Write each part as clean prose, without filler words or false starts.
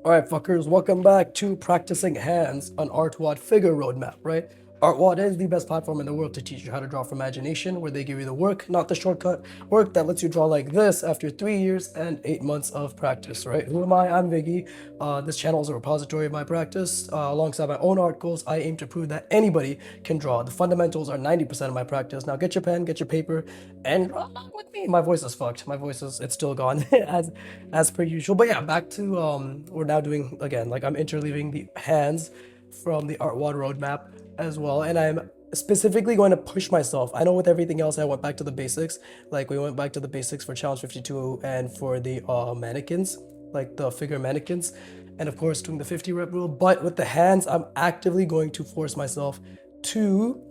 Alright, fuckers, welcome back to Practicing Hands on Artwod Figure Roadmap, right? Artwod is the best platform in the world to teach you how to draw from imagination, where they give you the work, not the shortcut work that lets you draw like this after 3 years and 8 months of practice, right? Who am I? I'm Viggy. This channel is a repository of my practice. Alongside my own art goals, I aim to prove that anybody can draw. The fundamentals are 90% of my practice. Now get your pen, get your paper, and draw along with me. My voice is fucked. My voice is, it's still gone as per usual. But yeah, back to we're now doing again, like I'm interleaving the hands from the Artwod roadmap as well, and I'm specifically going to push myself. I know with everything else I went back to the basics, like we went back to the basics for challenge 52 and for the mannequins, like the figure mannequins, and of course doing the 50 rep rule. But with the hands, I'm actively going to force myself to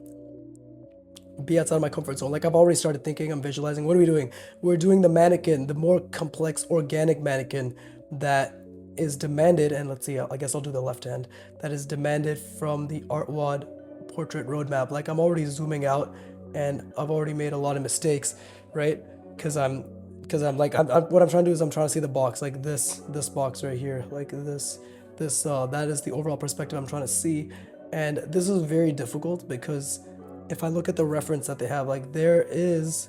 be outside of my comfort zone. Like I've already started thinking, I'm visualizing. What are we doing? We're doing the mannequin, the more complex organic mannequin that is demanded. And let's see, I guess I'll do the left hand. That is demanded from the Artwod portrait roadmap. Like I'm already zooming out, and I've already made a lot of mistakes, right? Because what I'm trying to do is I'm trying to see the box, like this box right here, like this that is the overall perspective I'm trying to see. And this is very difficult because if I look at the reference that they have, like there is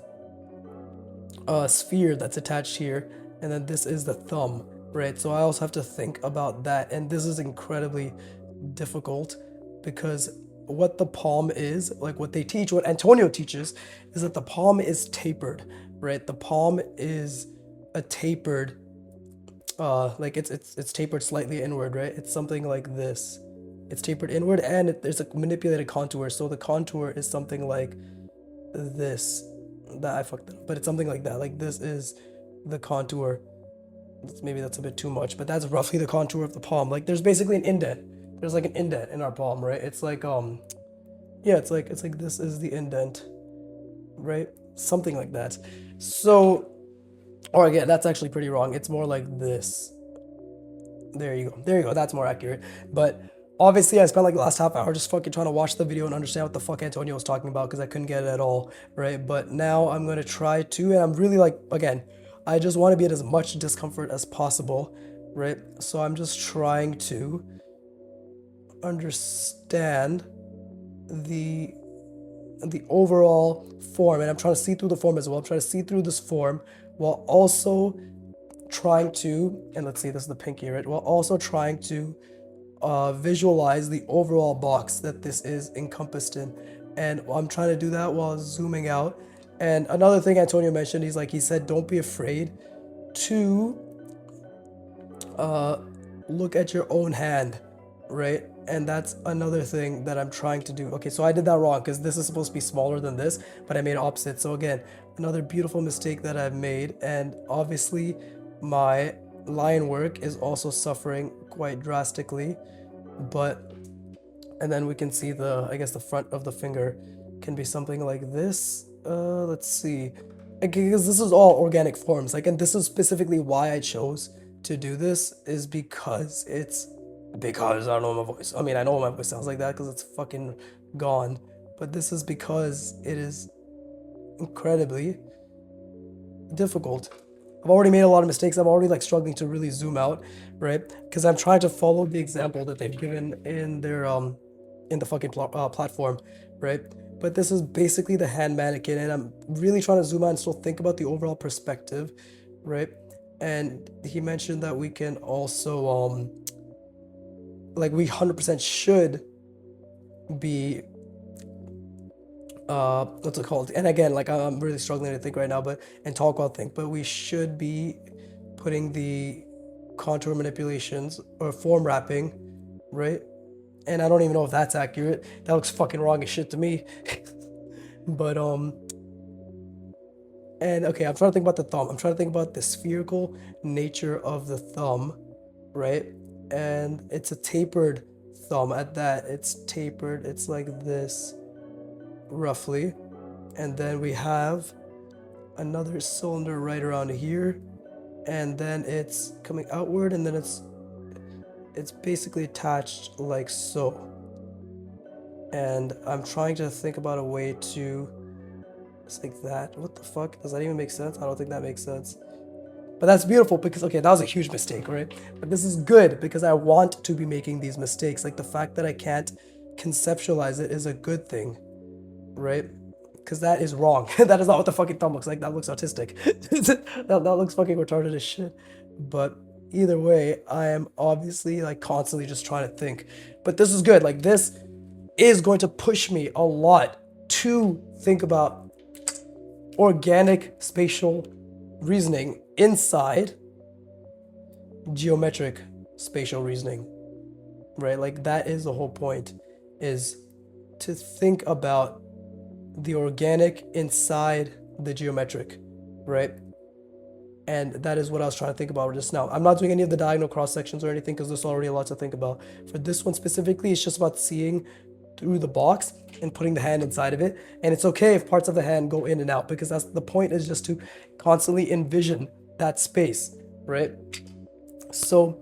a sphere that's attached here, and then this is the thumb, right? So I also have to think about that, and this is incredibly difficult because what the palm is, like what they teach, what Antonio teaches, is that the palm is tapered, right? The palm is a tapered, like it's tapered slightly inward, right? It's something like this. It's tapered inward, and there's a manipulated contour. So the contour is something like this. That I fucked up, but it's something like that. Like this is the contour. Maybe that's a bit too much, but that's roughly the contour of the palm. Like there's basically an indent. There's like an indent in our palm, right? It's like yeah, it's like this is the indent, right? Something like that. So, or again, that's actually pretty wrong. It's more like this. There you go. There you go. That's more accurate. But obviously, I spent like the last half hour just fucking trying to watch the video and understand what the fuck Antonio was talking about because I couldn't get it at all, right? But now I'm gonna try to, and I'm really like, again, I just want to be at as much discomfort as possible, right? So I'm just trying to understand the the overall form, and I'm trying to see through the form as well. I'm trying to see through this form while also trying to, and let's see, this is the pinky, right? While also trying to visualize the overall box that this is encompassed in. And I'm trying to do that while zooming out. And another thing Antonio mentioned, he said, don't be afraid to look at your own hand, right? And that's another thing that I'm trying to do. Okay, so I did that wrong because this is supposed to be smaller than this, but I made opposite. So again, another beautiful mistake that I've made. And obviously my line work is also suffering quite drastically. But, and then we can see the, I guess the front of the finger can be something like this. Let's see. Because this is all organic forms. Like, and this is specifically why I chose to do this, is because I don't know my voice. I mean, I know my voice sounds like that because it's fucking gone. But this is because it is incredibly difficult. I've already made a lot of mistakes. I'm already like struggling to really zoom out, right? Because I'm trying to follow the example that they've given in their in the fucking platform, right? But this is basically the hand mannequin, and I'm really trying to zoom out and still think about the overall perspective, right? And he mentioned that we can also like we 100% should be what's it called? And again, like I'm really struggling to think right now, but and talk while think, but we should be putting the contour manipulations or form wrapping, right? And I don't even know if that's accurate. That looks fucking wrong as shit to me. But and okay, I'm trying to think about the thumb. I'm trying to think about the spherical nature of the thumb, right? And it's a tapered thumb at that. It's tapered. It's like this roughly. And then we have another cylinder right around here, and then it's coming outward, and then it's basically attached like so. And I'm trying to think about a way to, it's like that. What the fuck? Does that even make sense? I don't think that makes sense. But that's beautiful because, okay, that was a huge mistake, right? But this is good because I want to be making these mistakes. Like the fact that I can't conceptualize it is a good thing, right? Because that is wrong. That is not what the fucking thumb looks like. That looks autistic. That looks fucking retarded as shit. But either way, I am obviously like constantly just trying to think. But this is good. Like this is going to push me a lot to think about organic spatial reasoning inside geometric spatial reasoning, right? Like that is the whole point, is to think about the organic inside the geometric, right? And that is what I was trying to think about just now. I'm not doing any of the diagonal cross sections or anything because there's already a lot to think about. For this one specifically, it's just about seeing through the box and putting the hand inside of it. And it's okay if parts of the hand go in and out because that's the point, is just to constantly envision that space, right? So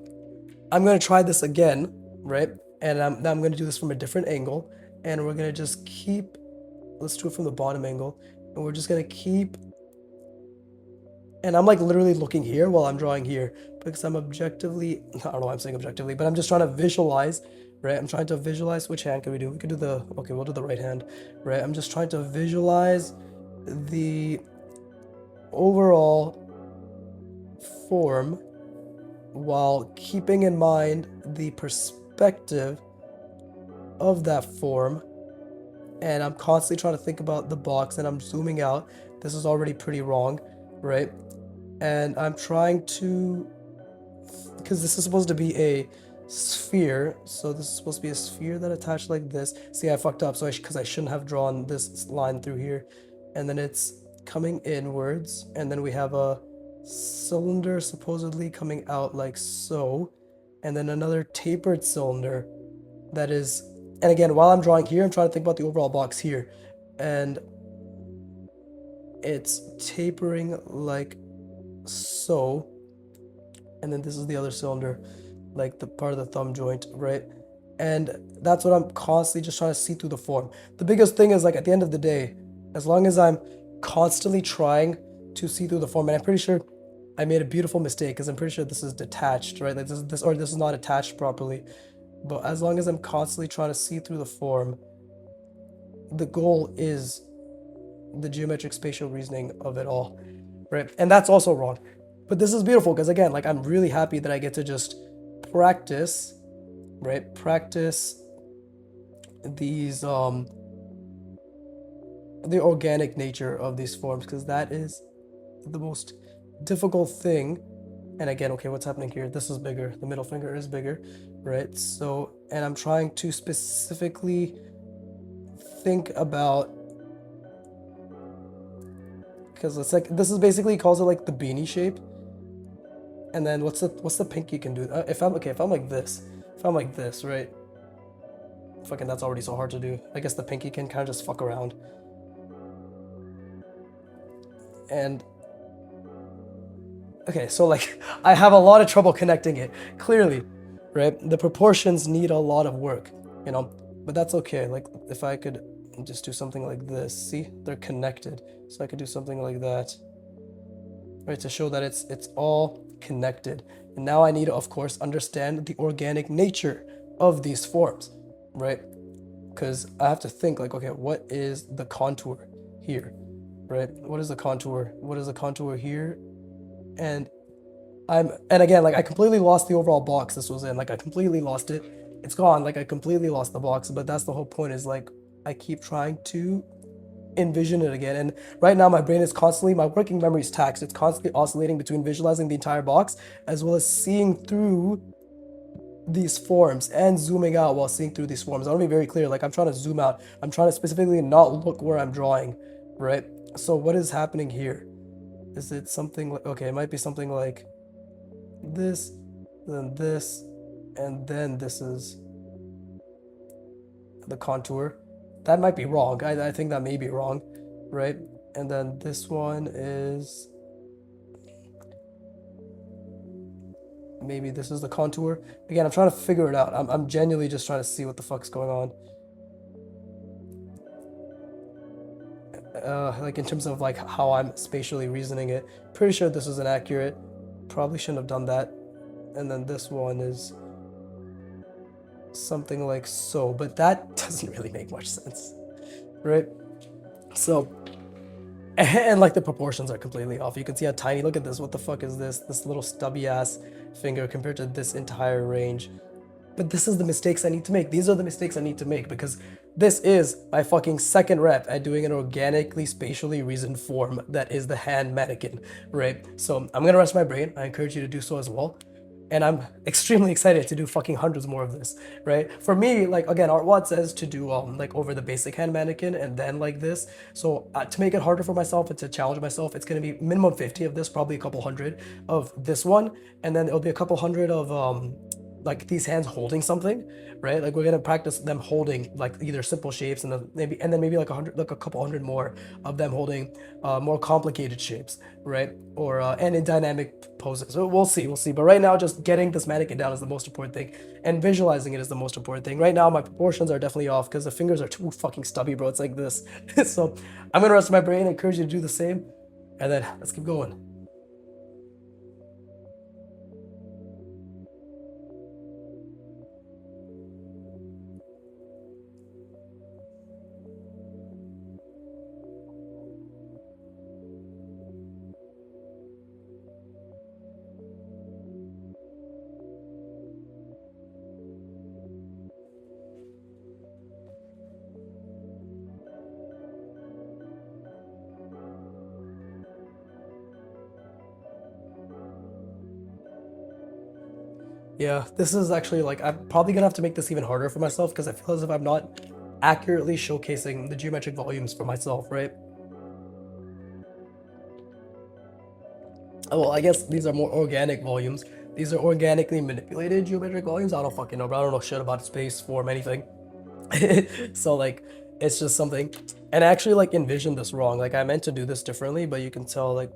I'm going to try this again, right? And I'm going to do this from a different angle. And we're going to just keep, let's do it from the bottom angle. And we're just going to keep, and I'm like literally looking here while I'm drawing here because I'm objectively, I don't know why I'm saying objectively, but I'm just trying to visualize, right? I'm trying to visualize, which hand can we do? We could do the, okay, we'll do the right hand, right? I'm just trying to visualize the overall form while keeping in mind the perspective of that form. And I'm constantly trying to think about the box and I'm zooming out. This is already pretty wrong, right? And I'm trying to, because this is supposed to be a sphere, so this is supposed to be a sphere that attached like this. See, I fucked up, so because I shouldn't have drawn this line through here. And then it's coming inwards, and then we have a cylinder supposedly coming out like so, and then another tapered cylinder that is, and again, while I'm drawing here, I'm trying to think about the overall box here, and it's tapering like so, and then this is the other cylinder, like the part of the thumb joint, right? And that's what I'm constantly just trying to see through the form. The biggest thing is, like, at the end of the day, as long as I'm constantly trying to see through the form, and I'm pretty sure I made a beautiful mistake because I'm pretty sure this is detached, right? Like this is not attached properly. But as long as I'm constantly trying to see through the form, the goal is the geometric spatial reasoning of it all, right? And that's also wrong. But this is beautiful because, again, like, I'm really happy that I get to just practice, right? Practice these the organic nature of these forms, because that is the most difficult thing. And again, okay, what's happening here? This is bigger. The middle finger is bigger, right? So, and I'm trying to specifically think about, because it's like, this is basically, calls it like the beanie shape. And then what's the pinky can do? If I'm like this, right? Fucking, that's already so hard to do. I guess the pinky can kind of just fuck around. And okay, so like, I have a lot of trouble connecting it, clearly, right? The proportions need a lot of work, you know, but that's okay. Like, if I could just do something like this, see, they're connected. So I could do something like that, right, to show that it's all connected. And now I need to, of course, understand the organic nature of these forms, right? Because I have to think, like, okay, what is the contour here, right? What is the contour? What is the contour here? And again, like, I completely lost the overall box this was in. Like, I completely lost it. It's gone. Like, I completely lost the box. But that's the whole point, is like, I keep trying to envision it again. And right now my brain is constantly, my working memory is taxed. It's constantly oscillating between visualizing the entire box as well as seeing through these forms and zooming out while seeing through these forms. I want to be very clear. Like, I'm trying to zoom out. I'm trying to specifically not look where I'm drawing, right? So what is happening here? Is it something like, okay, it might be something like this, then this, and then this is the contour. That might be wrong. I think that may be wrong, right? And then this one is, maybe this is the contour. Again, I'm trying to figure it out. I'm genuinely just trying to see what the fuck's going on. Like, in terms of like how I'm spatially reasoning it. Pretty sure this is inaccurate. probably shouldn't have done that. And then this one is something like so, but that doesn't really make much sense, right? So, and like the proportions are completely off. You can see how tiny, look at this, what the fuck is this? This little stubby ass finger compared to this entire range. But this is the mistakes I need to make. These are the mistakes I need to make because this is my fucking second rep at doing an organically spatially reasoned form that is the hand mannequin, right? So I'm gonna rest my brain. I encourage you to do so as well. And I'm extremely excited to do fucking hundreds more of this, right? For me, like again, artwod says to do like over the basic hand mannequin and then like this. So to make it harder for myself and to challenge myself, it's gonna be minimum 50 of this, probably a couple hundred of this one, and then it'll be a couple hundred of like these hands holding something, right? Like we're gonna practice them holding like either simple shapes and then maybe like a couple hundred more of them holding more complicated shapes, right? Or and in dynamic poses. So we'll see. But right now, just getting this mannequin down is the most important thing, and visualizing it is the most important thing. Right now, my proportions are definitely off because the fingers are too fucking stubby, bro. It's like this. So I'm gonna rest my brain. Encourage you to do the same, and then let's keep going. Yeah, this is actually like, I'm probably gonna have to make this even harder for myself because I feel as if I'm not accurately showcasing the geometric volumes for myself, right? Oh, well, I guess these are more organic volumes. These are organically manipulated geometric volumes. I don't fucking know, but I don't know shit about space, form, anything. So like, it's just something. And I actually like envisioned this wrong. Like I meant to do this differently, but you can tell like,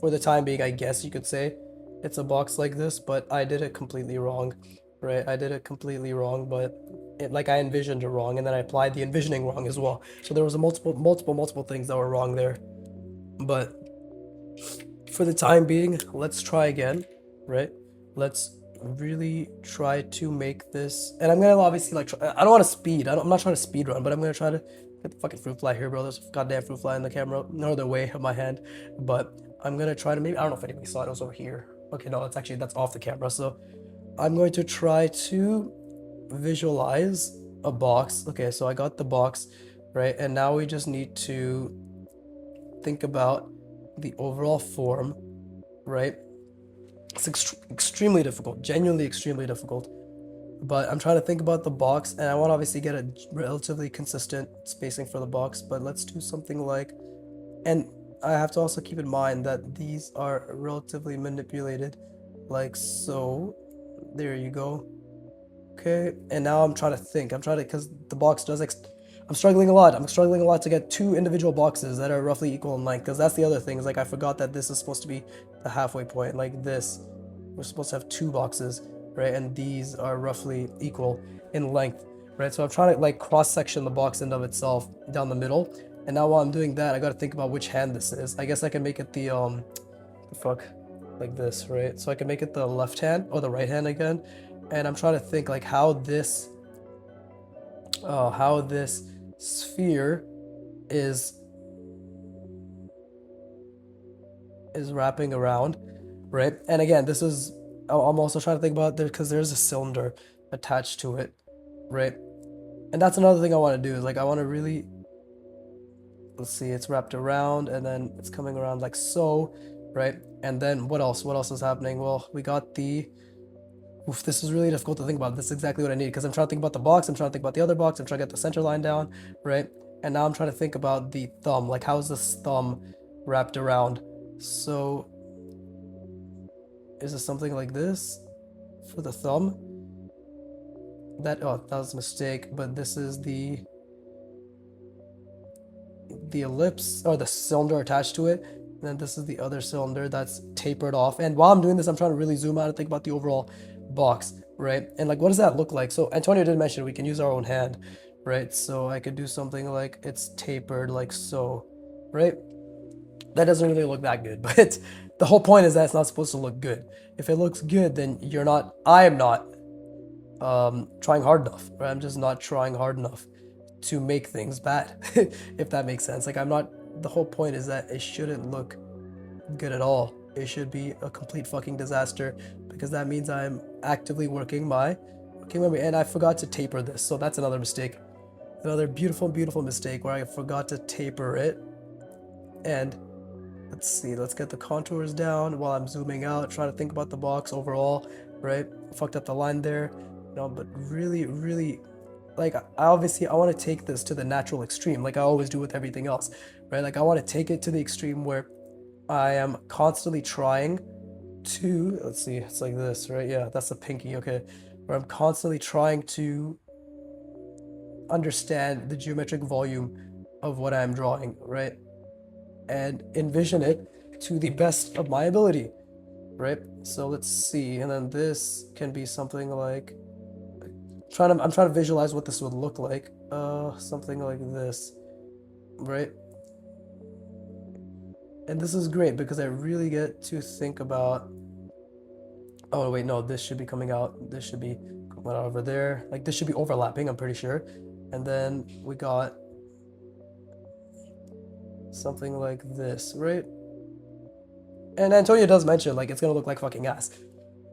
for the time being, I guess you could say it's a box like this, but I did it completely wrong, right? I did it completely wrong, but like I envisioned it wrong, and then I applied the envisioning wrong as well. So there was a multiple things that were wrong there. But for the time being, let's try again, right? Let's really try to make this, and I'm gonna obviously like I don't want to speed. I'm not trying to speed run, but I'm gonna try to get the fucking fruit fly here, bro. There's a goddamn fruit fly in the camera, no other way of my hand. But I'm gonna try to maybe, I don't know if anybody saw it. It was over here. Okay, no, it's actually that's off the camera. So I'm going to try to visualize a box. Okay, so I got the box, right? And now we just need to think about the overall form, right? It's extremely difficult, genuinely extremely difficult. But I'm trying to think about the box, and I want to obviously get a relatively consistent spacing for the box, but let's do something like, and I have to also keep in mind that these are relatively manipulated, like so. There you go. Okay, and now I'm trying to think. I'm trying to, because the box does, I'm struggling a lot. I'm struggling a lot to get two individual boxes that are roughly equal in length, because that's the other thing, is like I forgot that this is supposed to be the halfway point, like this. We're supposed to have two boxes, right? And these are roughly equal in length, right? So I'm trying to like cross-section the box end of itself down the middle. And now while I'm doing that, I got to think about which hand this is. I guess I can make it the fuck, like this, right? So I can make it the left hand or the right hand again. And I'm trying to think like how this sphere is wrapping around, right? And again, this is, I'm also trying to think about there because there's a cylinder attached to it, right? And that's another thing I want to do, is like I want to really, let's see, it's wrapped around and then it's coming around like so, right? And then what else? What else is happening? Well, we got the, oof, this is really difficult to think about. This is exactly what I need, because I'm trying to think about the box, I'm trying to think about the other box, I'm trying to get the center line down, right? And now I'm trying to think about the thumb, like how is this thumb wrapped around? So is it something like this for the thumb? That, oh, that was a mistake, but this is the ellipse or the cylinder attached to it. And then this is the other cylinder that's tapered off. And while I'm doing this, I'm trying to really zoom out and think about the overall box, right? And like, what does that look like? So Antonio did mention we can use our own hand, right? So I could do something like it's tapered like so, right? That doesn't really look that good, but The whole point is that it's not supposed to look good. If it looks good, then you're not, I am not trying hard enough, right? I'm just not trying hard enough to make things bad, if that makes sense. Like, I'm not, the whole point is that it shouldn't look good at all. It should be a complete fucking disaster, because that means I'm actively working my memory. And I forgot to taper this, so that's another mistake. Another beautiful, beautiful mistake where I forgot to taper it. And let's see, let's get the contours down while I'm zooming out, trying to think about the box overall, right? Fucked up the line there, but really, really, like, I want to take this to the natural extreme, like I always do with everything else, right? Like, I want to take it to the extreme where I am constantly trying to, let's see, it's like this, right? Yeah, that's the pinky, okay. Where I'm constantly trying to understand the geometric volume of what I'm drawing, right? And envision it to the best of my ability, right? So let's see, and then this can be something like, I'm trying to visualize what this would look like. Something like this, right? And this is great because I really get to think about, oh wait, no, this should be coming out. This should be coming out over there. Like, this should be overlapping, I'm pretty sure. And then we got something like this, right? And Antonio does mention, like, it's gonna look like fucking ass.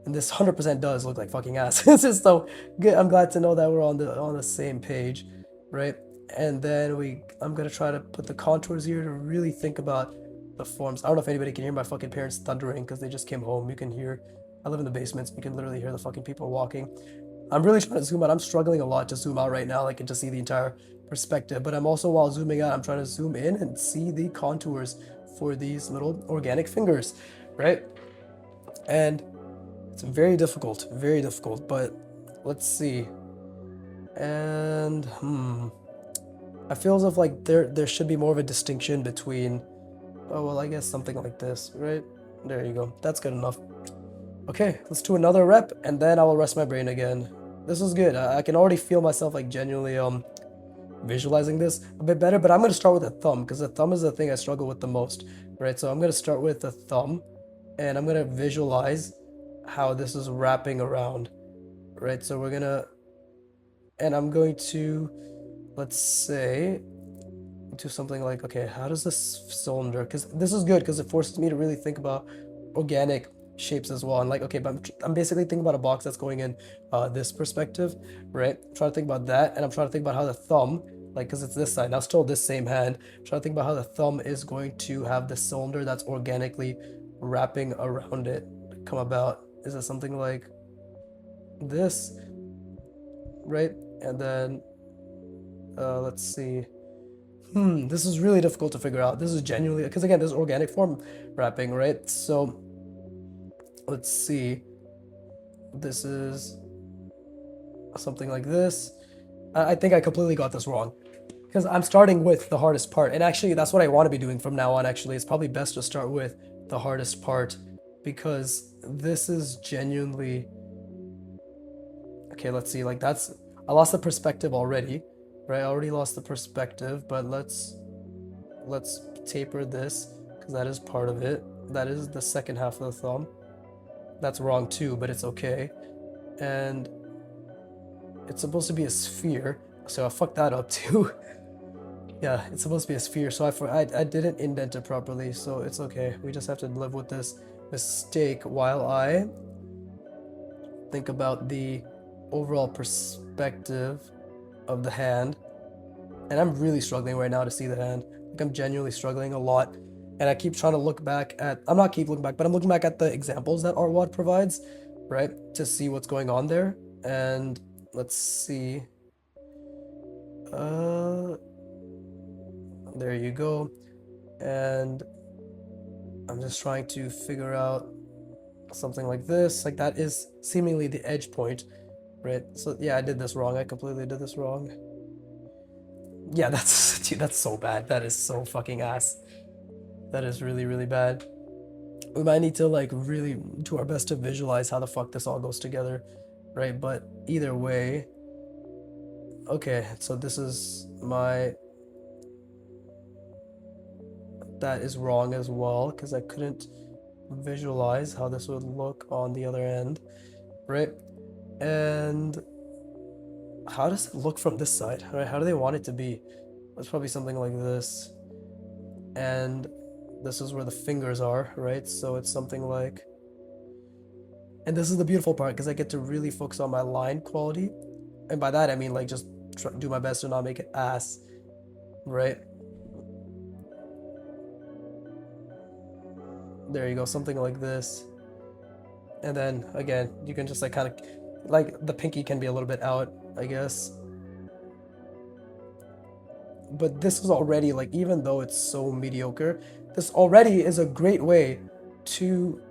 And this 100% does look like fucking ass. It's just so good. I'm glad to know that we're on the same page, right? And then I'm gonna try to put the contours here to really think about the forms. I don't know if anybody can hear my fucking parents thundering because they just came home. You can hear, I live in the basements. You can literally hear the fucking people walking. I'm really trying to zoom out. I'm struggling a lot to zoom out right now, like, and to see the entire perspective. But I'm also, while zooming out, I'm trying to zoom in and see the contours for these little organic fingers, right? And it's very difficult, but let's see. And I feel as if, like, there should be more of a distinction between, oh well, I guess something like this, right? There you go. That's good enough. Okay, let's do another rep, and then I will rest my brain again. This is good. I can already feel myself, like, genuinely visualizing this a bit better, but I'm gonna start with the thumb because the thumb is the thing I struggle with the most, right? So I'm gonna start with the thumb, and I'm gonna visualize how this is wrapping around, right? So I'm going to, let's say, do something like, okay, how does this cylinder, because this is good because it forces me to really think about organic shapes as well. And, like, okay, but I'm basically thinking about a box that's going in this perspective, right? I'm trying to think about that, and I'm trying to think about how the thumb, like, because it's this side now, still this same hand, I'm trying to think about how the thumb is going to have the cylinder that's organically wrapping around it come about. Is it something like this, right? And then let's see. This is really difficult to figure out. This is genuinely, because again, this is organic form wrapping, right? So let's see. This is something like this. I think I completely got this wrong because I'm starting with the hardest part. And actually, that's what I want to be doing from now on. Actually, it's probably best to start with the hardest part because this is genuinely, okay, let's see, like, I lost the perspective already, right? I already lost the perspective, but let's taper this because that is part of it. That is the second half of the thumb. That's wrong too, but it's okay. And it's supposed to be a sphere, so I fucked that up too. Yeah, it's supposed to be a sphere, so I didn't indent it properly, so it's okay. We just have to live with this mistake while I think about the overall perspective of the hand. And I'm really struggling right now to see the hand. Like, I'm genuinely struggling a lot. And I keep trying to look back at, I'm not keep looking back, but I'm looking back at the examples that artwod provides, right? To see what's going on there. And let's see. There you go. And I'm just trying to figure out something like this. Like, that is seemingly the edge point, right? So yeah, I did this wrong. I completely did this wrong. Yeah, dude, that's so bad. That is so fucking ass. That is really, really bad. We might need to, like, really do our best to visualize how the fuck this all goes together, right? But either way, okay, so this is that is wrong as well because I couldn't visualize how this would look on the other end, right? And how does it look from this side, right? How do they want it to be? It's probably something like this. And this is where the fingers are, right? So it's something like, and this is the beautiful part because I get to really focus on my line quality. And by that, I mean like just do my best to not make it ass, right? There you go, something like this. And then again, you can just like kind of, like the pinky can be a little bit out, I guess. But this is already like, even though it's so mediocre, this already is a great way to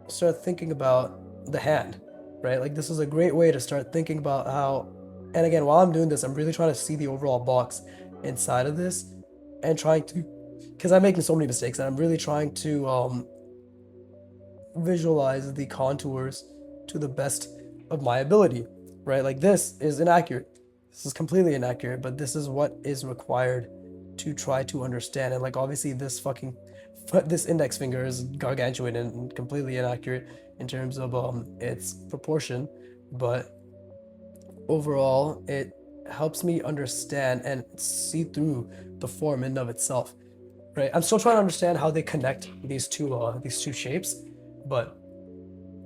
start thinking about the hand, right? Like this is a great way to start thinking about how, and again, while I'm doing this, I'm really trying to see the overall box inside of this and trying to, because I'm making so many mistakes and I'm really trying to visualize the contours to the best of my ability, right? Like this is inaccurate. This is completely inaccurate, but this is what is required to try to understand. And like obviously this index finger is gargantuan and completely inaccurate in terms of its proportion, but overall it helps me understand and see through the form in and of itself, right? I'm still trying to understand how they connect these two shapes, but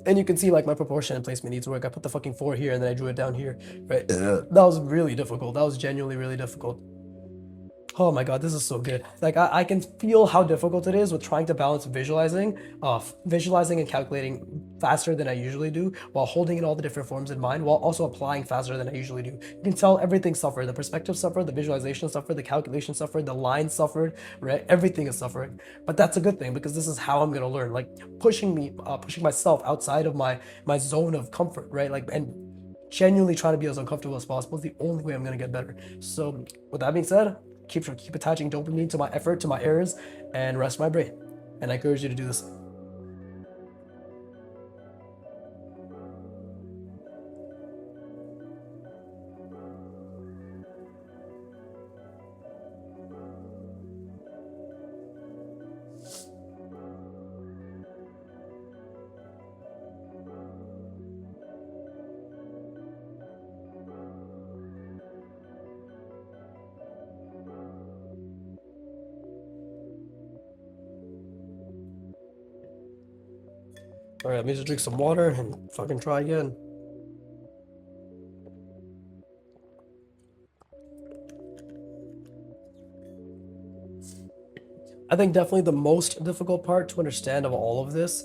and you can see like my proportion and placement needs work. I put the fucking 4 here and then I drew it down here, right? That was really difficult. That was genuinely really difficult. Oh my god, this is so good. Like I can feel how difficult it is with trying to balance visualizing and calculating faster than I usually do, while holding in all the different forms in mind, while also applying faster than I usually do. You can tell everything suffered. The perspective suffered, the visualization suffered, the calculation suffered, the line suffered, right? Everything is suffering. But that's a good thing because this is how I'm gonna learn. Like pushing myself outside of my zone of comfort, right? Like and genuinely trying to be as uncomfortable as possible is the only way I'm gonna get better. So with that being said, keep attaching dopamine to my effort, to my errors, and rest my brain. And I encourage you to do this. All right, let me just drink some water and fucking try again. I think definitely the most difficult part to understand of all of this.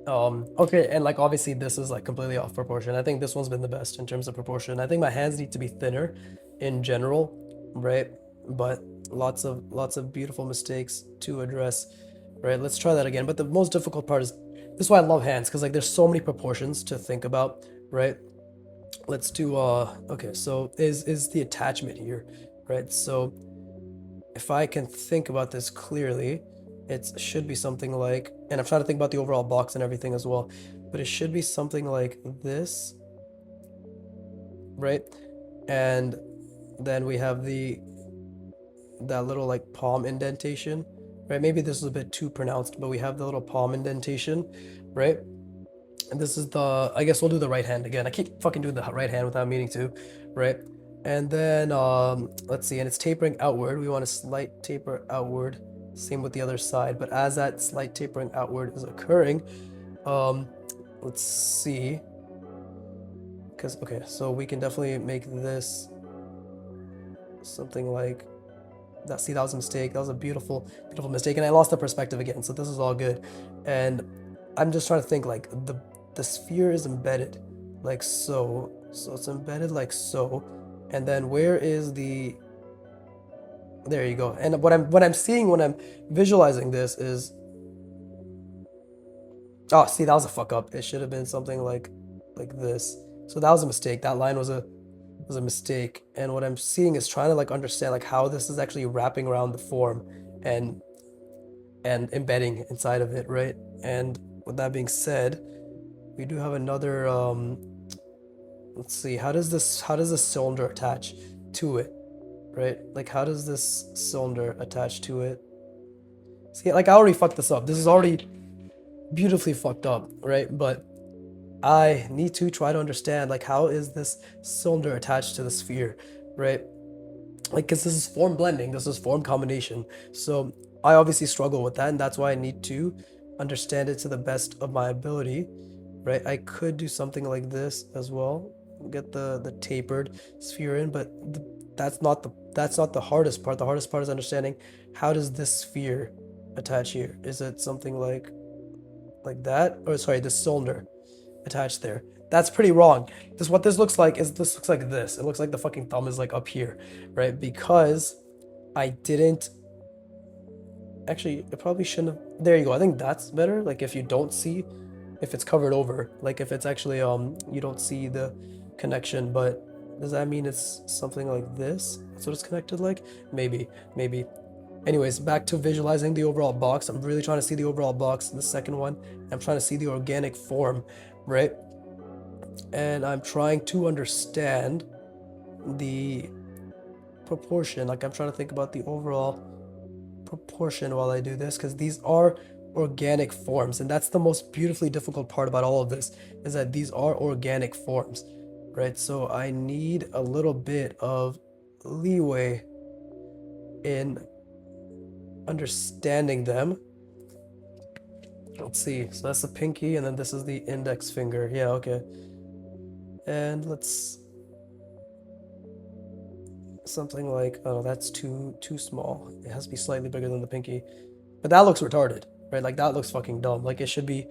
Okay, and like obviously this is like completely off proportion. I think this one's been the best in terms of proportion. I think my hands need to be thinner in general, right? But lots of beautiful mistakes to address, right? Let's try that again. But the most difficult part is this is why I love hands, because like there's so many proportions to think about, right? Let's do okay, so is the attachment here, right? So if I can think about this clearly, it should be something like, and I'm trying to think about the overall box and everything as well, but it should be something like this, right? And then we have that little like palm indentation, right? Maybe this is a bit too pronounced, but we have the little palm indentation, right? And this is I guess we'll do the right hand again. I keep fucking doing the right hand without meaning to, right? And then, let's see, and it's tapering outward. We want a slight taper outward. Same with the other side. But as that slight tapering outward is occurring, let's see. Because, okay, so we can definitely make this something like that. See, that was a mistake. That was a beautiful, beautiful mistake. And I lost the perspective again. So this is all good. And I'm just trying to think like the sphere is embedded like so. So it's embedded like so. And then where is there you go. And what I'm seeing when I'm visualizing this is, oh, see, that was a fuck up. It should have been something like this. So that was a mistake. That line was a mistake. And what I'm seeing is trying to like understand like how this is actually wrapping around the form and embedding inside of it, right? And with that being said, we do have another let's see, how does this cylinder attach to it, right? Like how does this cylinder attach to it? See, like I already fucked this up. This is already beautifully fucked up, right? But I need to try to understand like how is this cylinder attached to the sphere, right? Like because this is form blending, this is form combination. So I obviously struggle with that, and that's why I need to understand it to the best of my ability, right? I could do something like this as well, get the tapered sphere in, but that's not the hardest part. The hardest part is understanding how does this sphere attach here. Is it something like that, or sorry, this cylinder attached there? That's pretty wrong. What this looks like is this looks like this. It looks like the fucking thumb is like up here, right? Because I didn't actually, it probably shouldn't have. There you go. I think that's better. Like if you don't see, if it's covered over, like if it's actually you don't see the connection, but does that mean it's something like this? That's what it's connected like? Maybe, maybe. Anyways, back to visualizing the overall box. I'm really trying to see the overall box. The second one, I'm trying to see the organic form, right? And I'm trying to understand the proportion. Like I'm trying to think about the overall proportion while I do this, because these are organic forms, and that's the most beautifully difficult part about all of this, is that these are organic forms, right? So I need a little bit of leeway in understanding them. Let's see. So that's the pinky, and then this is the index finger. Yeah, okay. And let's something like, oh, that's too small. It has to be slightly bigger than the pinky. But that looks retarded, right? Like that looks fucking dumb. Like it should be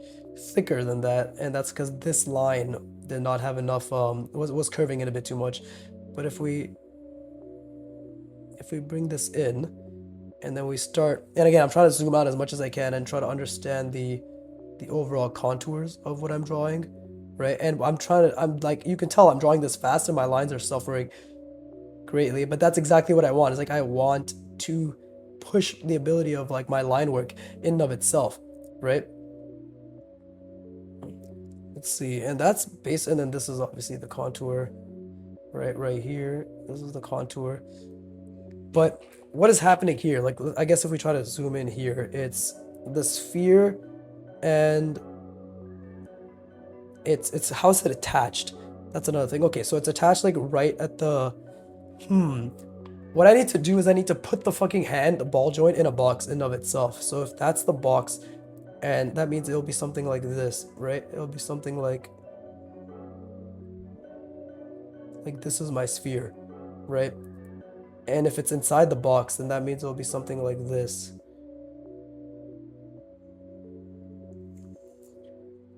thicker than that, and that's because this line did not have enough. Was curving it a bit too much. But if we bring this in, and then we start, and again, I'm trying to zoom out as much as I can and try to understand the overall contours of what I'm drawing, right? And I'm like, you can tell I'm drawing this fast, and my lines are suffering greatly, but that's exactly what I want. It's like I want to push the ability of like my line work in and of itself, right? Let's see, and that's base, and then this is obviously the contour, right here. This is the contour. But what is happening here? Like I guess if we try to zoom in here, it's the sphere, and it's how is it attached? That's another thing. Okay, so it's attached like right at the what I need to do is I need to put the fucking hand, the ball joint, in a box in and of itself. So if that's the box, and that means it'll be something like this, right? It'll be something like this is my sphere, right? And if it's inside the box, then that means it'll be something like this.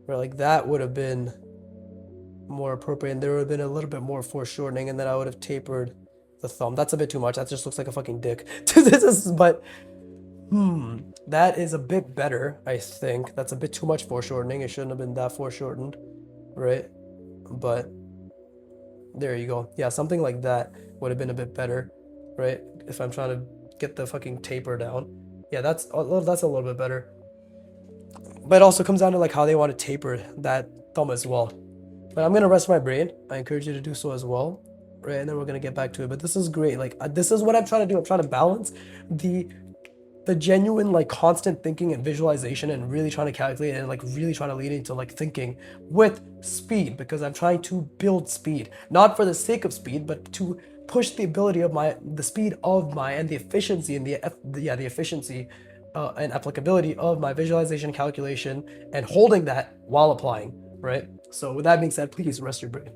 Or like that would have been more appropriate, and there would have been a little bit more foreshortening, and then I would have tapered the thumb. That's a bit too much. That just looks like a fucking dick. But that is a bit better, I think. That's a bit too much foreshortening. It shouldn't have been that foreshortened, right? But there you go. Yeah, something like that would have been a bit better, right? If I'm trying to get the fucking taper down. Yeah, that's a little bit better. But it also comes down to like how they want to taper that thumb as well. But I'm gonna rest my brain. I encourage you to do so as well, right? And then we're gonna get back to it. But this is great. Like this is what I'm trying to do. I'm trying to balance the the genuine like constant thinking and visualization, and really trying to calculate and like really trying to lead into like thinking with speed, because I'm trying to build speed, not for the sake of speed, but to push the ability of the speed of my, and the efficiency and the efficiency and applicability of my visualization, calculation, and holding that while applying, right? So with that being said, please rest your brain.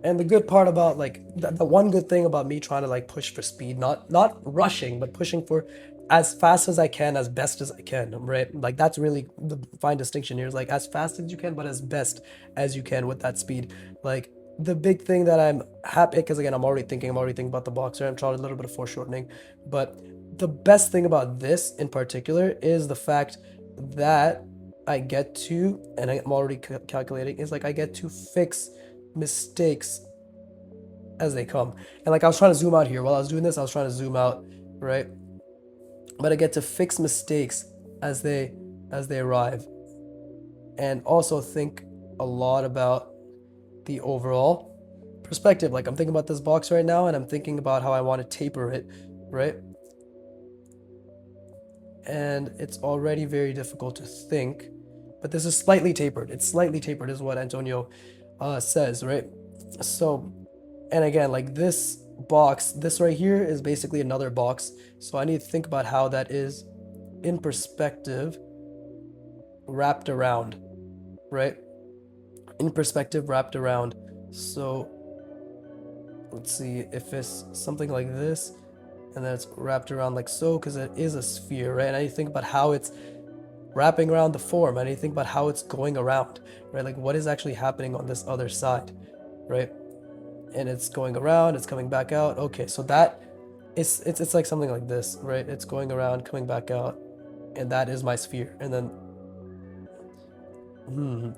And the good part about like the one good thing about me trying to like push for speed, not rushing, but pushing for as fast as I can, as best as I can, right? Like that's really the fine distinction here, is like as fast as you can, but as best as you can with that speed. Like the big thing that I'm happy, because again, I'm already thinking about the boxer. I'm trying a little bit of foreshortening, but the best thing about this in particular is the fact that I get to, and I'm already calculating, is like I get to fix mistakes as they come. And like I was trying to zoom out here while I was doing this, I was trying to zoom out, right? But I get to fix mistakes as they arrive, and also think a lot about the overall perspective. Like I'm thinking about this box right now, and I'm thinking about how I want to taper it, right? And it's already very difficult to think, but this is slightly tapered. It's slightly tapered is what Antonio says, right? So, and again, like this box, this right here is basically another box. So I need to think about how that is in perspective wrapped around, right? In perspective wrapped around. So let's see if it's something like this, and then it's wrapped around like so, because it is a sphere, right? And I need to think about how it's wrapping around the form. I need to think about how it's going around, right? Like what is actually happening on this other side, right? And it's going around, it's coming back out. Okay, so that it's like something like this, right? It's going around, coming back out, and that is my sphere. And then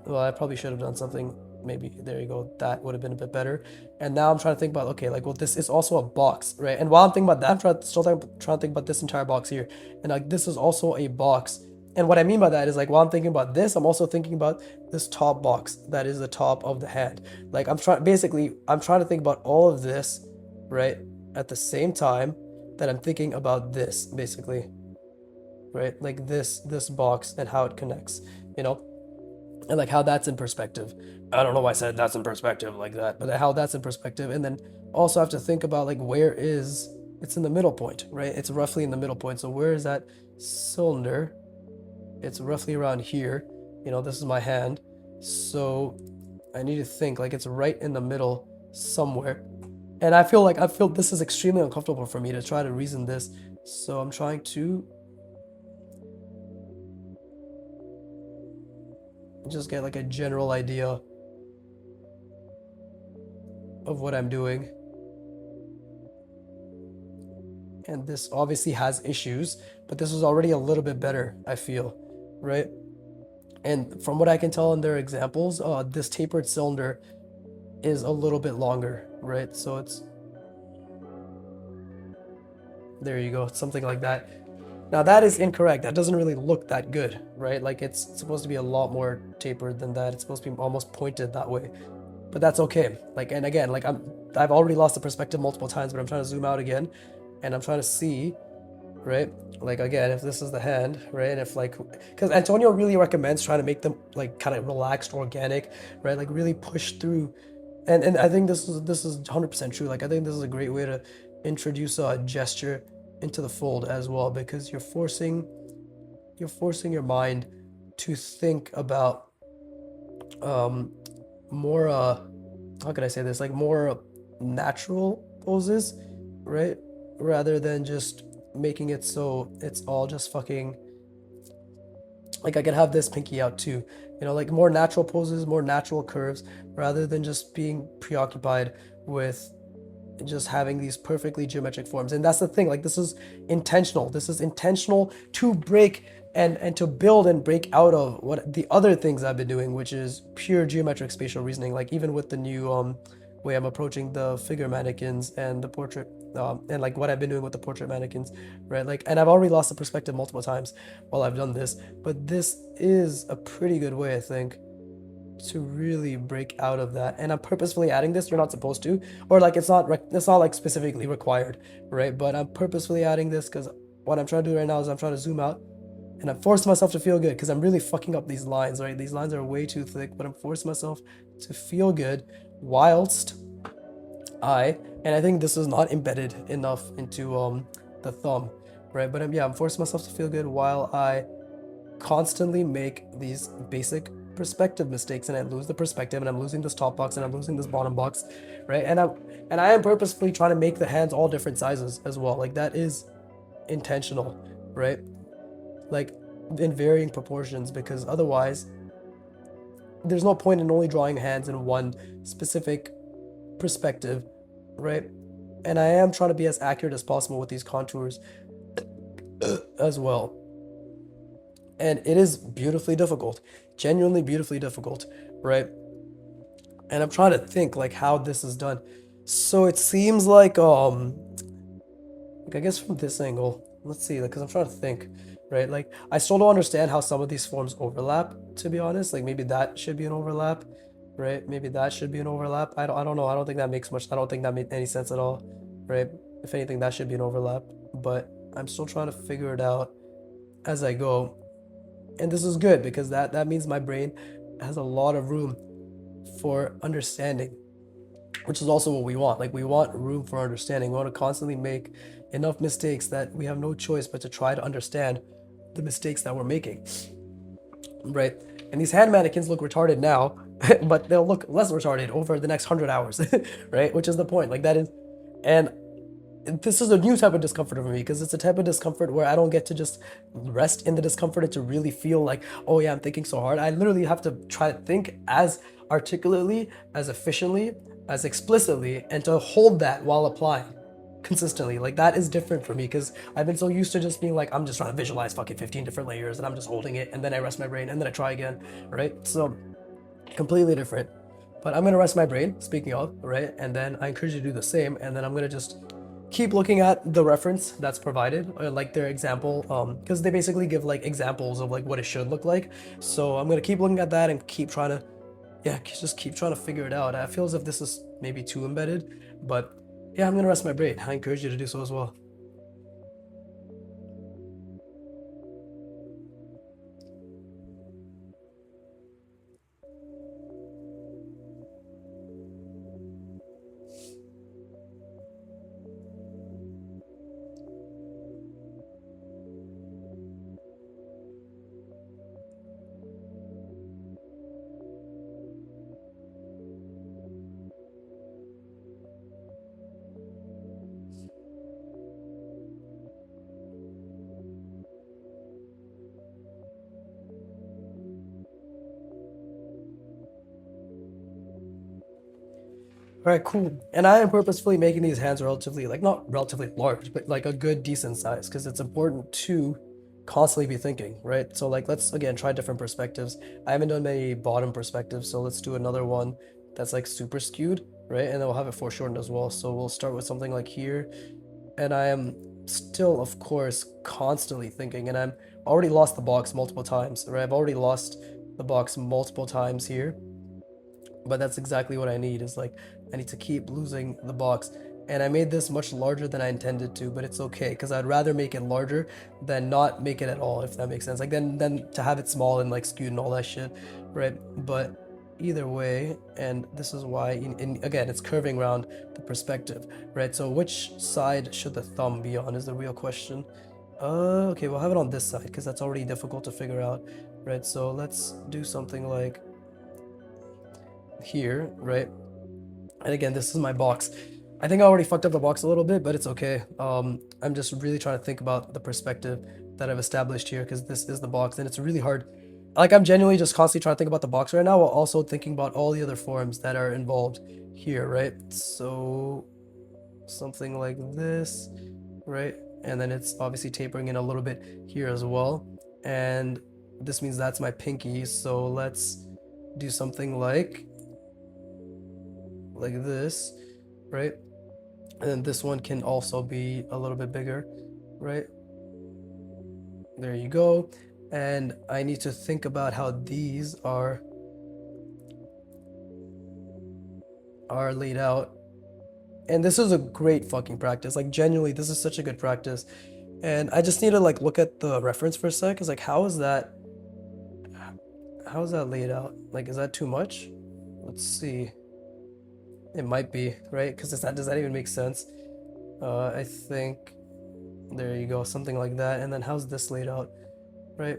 well, I probably should have done something. Maybe there you go. That would have been a bit better. And now I'm trying to think about, okay, like, well, this is also a box, right? And while I'm thinking about that, I'm trying to think about this entire box here. And like, this is also a box. And what I mean by that is like, while I'm thinking about this, I'm also thinking about this top box that is the top of the hand. Like I'm trying to think about all of this, right? At the same time that I'm thinking about this, basically, right? Like this box and how it connects, you know? And like how that's in perspective. I don't know why I said that's in perspective like that, but how that's in perspective. And then also have to think about like it's in the middle point, right? It's roughly in the middle point. So where is that cylinder? It's roughly around here. You know, this is my hand. So I need to think like it's right in the middle somewhere. And I feel this is extremely uncomfortable for me to try to reason this. So I'm trying to just get like a general idea of what I'm doing. And this obviously has issues, but this is already a little bit better, I feel, right? And from what I can tell in their examples, this tapered cylinder is a little bit longer, right? So it's, there you go, something like that. Now that is incorrect. That doesn't really look that good, right? Like it's supposed to be a lot more tapered than that. It's supposed to be almost pointed that way, but that's okay. Like, and again, like I've already lost the perspective multiple times, but I'm trying to zoom out again, and I'm trying to see, right? Like again, if this is the hand, right? And if like, because Antonio really recommends trying to make them like kind of relaxed, organic, right? Like really push through, and I think this is 100% true. Like I think this is a great way to introduce a gesture into the fold as well, because you're forcing your mind to think about more how can I say this, like more natural poses, right? Rather than just making it so it's all just fucking, like I could have this pinky out too, you know, like more natural poses, more natural curves, rather than just being preoccupied with just having these perfectly geometric forms. And that's the thing, like this is intentional to break and to build and break out of what the other things I've been doing, which is pure geometric spatial reasoning. Like even with the new way I'm approaching the figure mannequins and the portrait, and like what I've been doing with the portrait mannequins, right? Like, and I've already lost the perspective multiple times while I've done this, but this is a pretty good way, I think, to really break out of that. And I'm purposefully adding this. You're not supposed to, or like it's not like specifically required, right? But I'm purposefully adding this because what I'm trying to do right now is I'm trying to zoom out, and I'm forcing myself to feel good because I'm really fucking up these lines, right? These lines are way too thick, but I'm forcing myself to feel good whilst and I think this is not embedded enough into the thumb, right? But I'm forcing myself to feel good while I constantly make these basic perspective mistakes, and I lose the perspective, and I'm losing this top box, and I'm losing this bottom box, right? And I am purposefully trying to make the hands all different sizes as well. Like that is intentional, right? Like in varying proportions, because otherwise there's no point in only drawing hands in one specific perspective, right? And I am trying to be as accurate as possible with these contours as well. And it is beautifully difficult, genuinely beautifully difficult, right? And I'm trying to think like how this is done. So it seems like I guess from this angle, let's see, like, because I'm trying to think, right? Like, I still don't understand how some of these forms overlap, to be honest. Like, maybe that should be an overlap, right? Maybe that should be an overlap. I don't know. I don't think that makes much, I don't think that made any sense at all, right? If anything, that should be an overlap, but I'm still trying to figure it out as I go. And this is good because that means my brain has a lot of room for understanding, which is also what we want. Like, we want room for understanding. We want to constantly make enough mistakes that we have no choice but to try to understand the mistakes that we're making, right? And these hand mannequins look retarded now, but they'll look less retarded over the next 100 hours, right? Which is the point. Like, that is, and this is a new type of discomfort for me because it's a type of discomfort where I don't get to just rest in the discomfort and to really feel like, oh yeah, I'm thinking so hard. I literally have to try to think as articulately, as efficiently, as explicitly, and to hold that while applying consistently. Like, that is different for me because I've been so used to just being like, I'm just trying to visualize fucking 15 different layers and I'm just holding it and then I rest my brain and then I try again, right? So completely different. But I'm gonna rest my brain, speaking of, right? And then I encourage you to do the same. And then I'm gonna just keep looking at the reference that's provided, or like their example, because they basically give like examples of like what it should look like. So I'm gonna keep looking at that and keep trying to, yeah, just keep trying to figure it out. I feel as if this is maybe too embedded, but yeah, I'm gonna rest my brain. I encourage you to do so as well. All right, cool. And I am purposefully making these hands relatively, like, not relatively large, but like a good decent size because it's important to constantly be thinking, right? So like, let's again try different perspectives. I haven't done many bottom perspectives, so let's do another one that's like super skewed, right? And then we'll have it foreshortened as well. So we'll start with something like here. And I am still, of course, constantly thinking, and I'm already lost the box multiple times, right? I've already lost the box multiple times here, but that's exactly what I need is like I need to keep losing the box. And I made this much larger than I intended to, but it's okay because I'd rather make it larger than not make it at all, if that makes sense. Like, then to have it small and like skewed and all that shit, right? But either way, and this is why again it's curving around the perspective, right? So which side should the thumb be on is the real question. Okay, we'll have it on this side because that's already difficult to figure out, right? So let's do something like here, right? And again, this is my box. I think I already fucked up the box a little bit, but it's okay. I'm just really trying to think about the perspective that I've established here because this is the box and it's really hard. Like, I'm genuinely just constantly trying to think about the box right now while also thinking about all the other forms that are involved here, right? So something like this, right? And then it's obviously tapering in a little bit here as well. And this means that's my pinky. So let's do something like this, right? And then this one can also be a little bit bigger, right? There you go. And I need to think about how these are laid out. And this is a great fucking practice. Like, genuinely, this is such a good practice. And I just need to like look at the reference for a sec. Cause like, how is that laid out? Like, is that too much? Let's see. It might be, right? Because does that even make sense? I think there you go, something like that. And then how's this laid out, right?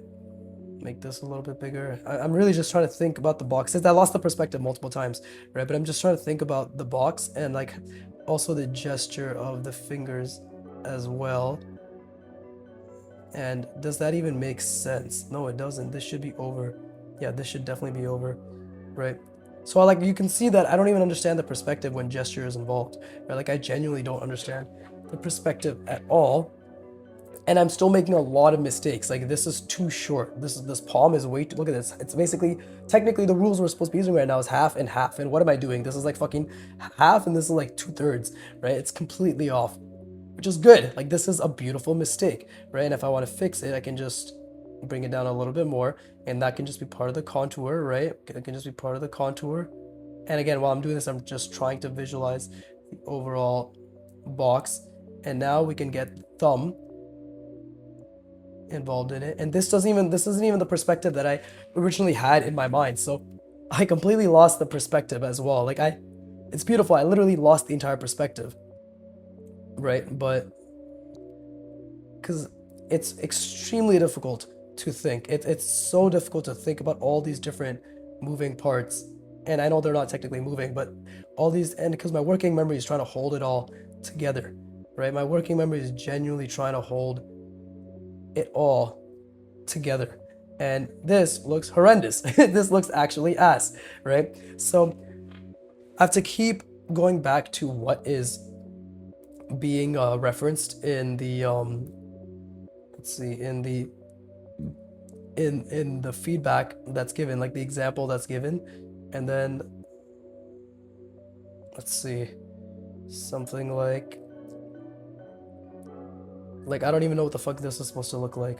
Make this a little bit bigger. I'm really just trying to think about the box. I lost the perspective multiple times, right? But I'm just trying to think about the box and like also the gesture of the fingers as well. And does that even make sense? No, it doesn't. This should be over. Yeah, this should definitely be over, right? So like you can see that I don't even understand the perspective when gesture is involved, right? Like I genuinely don't understand the perspective at all. And I'm still making a lot of mistakes. Like this is too short. This palm is way too, look at this. It's basically, technically the rules we're supposed to be using right now is half and half. And what am I doing? This is like fucking half and this is like 2/3, right? It's completely off, which is good. Like this is a beautiful mistake, right? And if I want to fix it, I can just bring it down a little bit more, and that can just be part of the contour, right? It can just be part of the contour. And again, while I'm doing this, I'm just trying to visualize the overall box. And now we can get the thumb involved in it. And this isn't even the perspective that I originally had in my mind. So I completely lost the perspective as well. Like it's beautiful. I literally lost the entire perspective, right? But because it's extremely difficult to think. It's so difficult to think about all these different moving parts. And I know they're not technically moving, but all these, and because my working memory is trying to hold it all together, right? My working memory is genuinely trying to hold it all together. And this looks horrendous. This looks actually ass, right? So I have to keep going back to what is being referenced in the let's see, in the feedback that's given, like the example that's given. And then let's see, something like I don't even know what the fuck this is supposed to look like.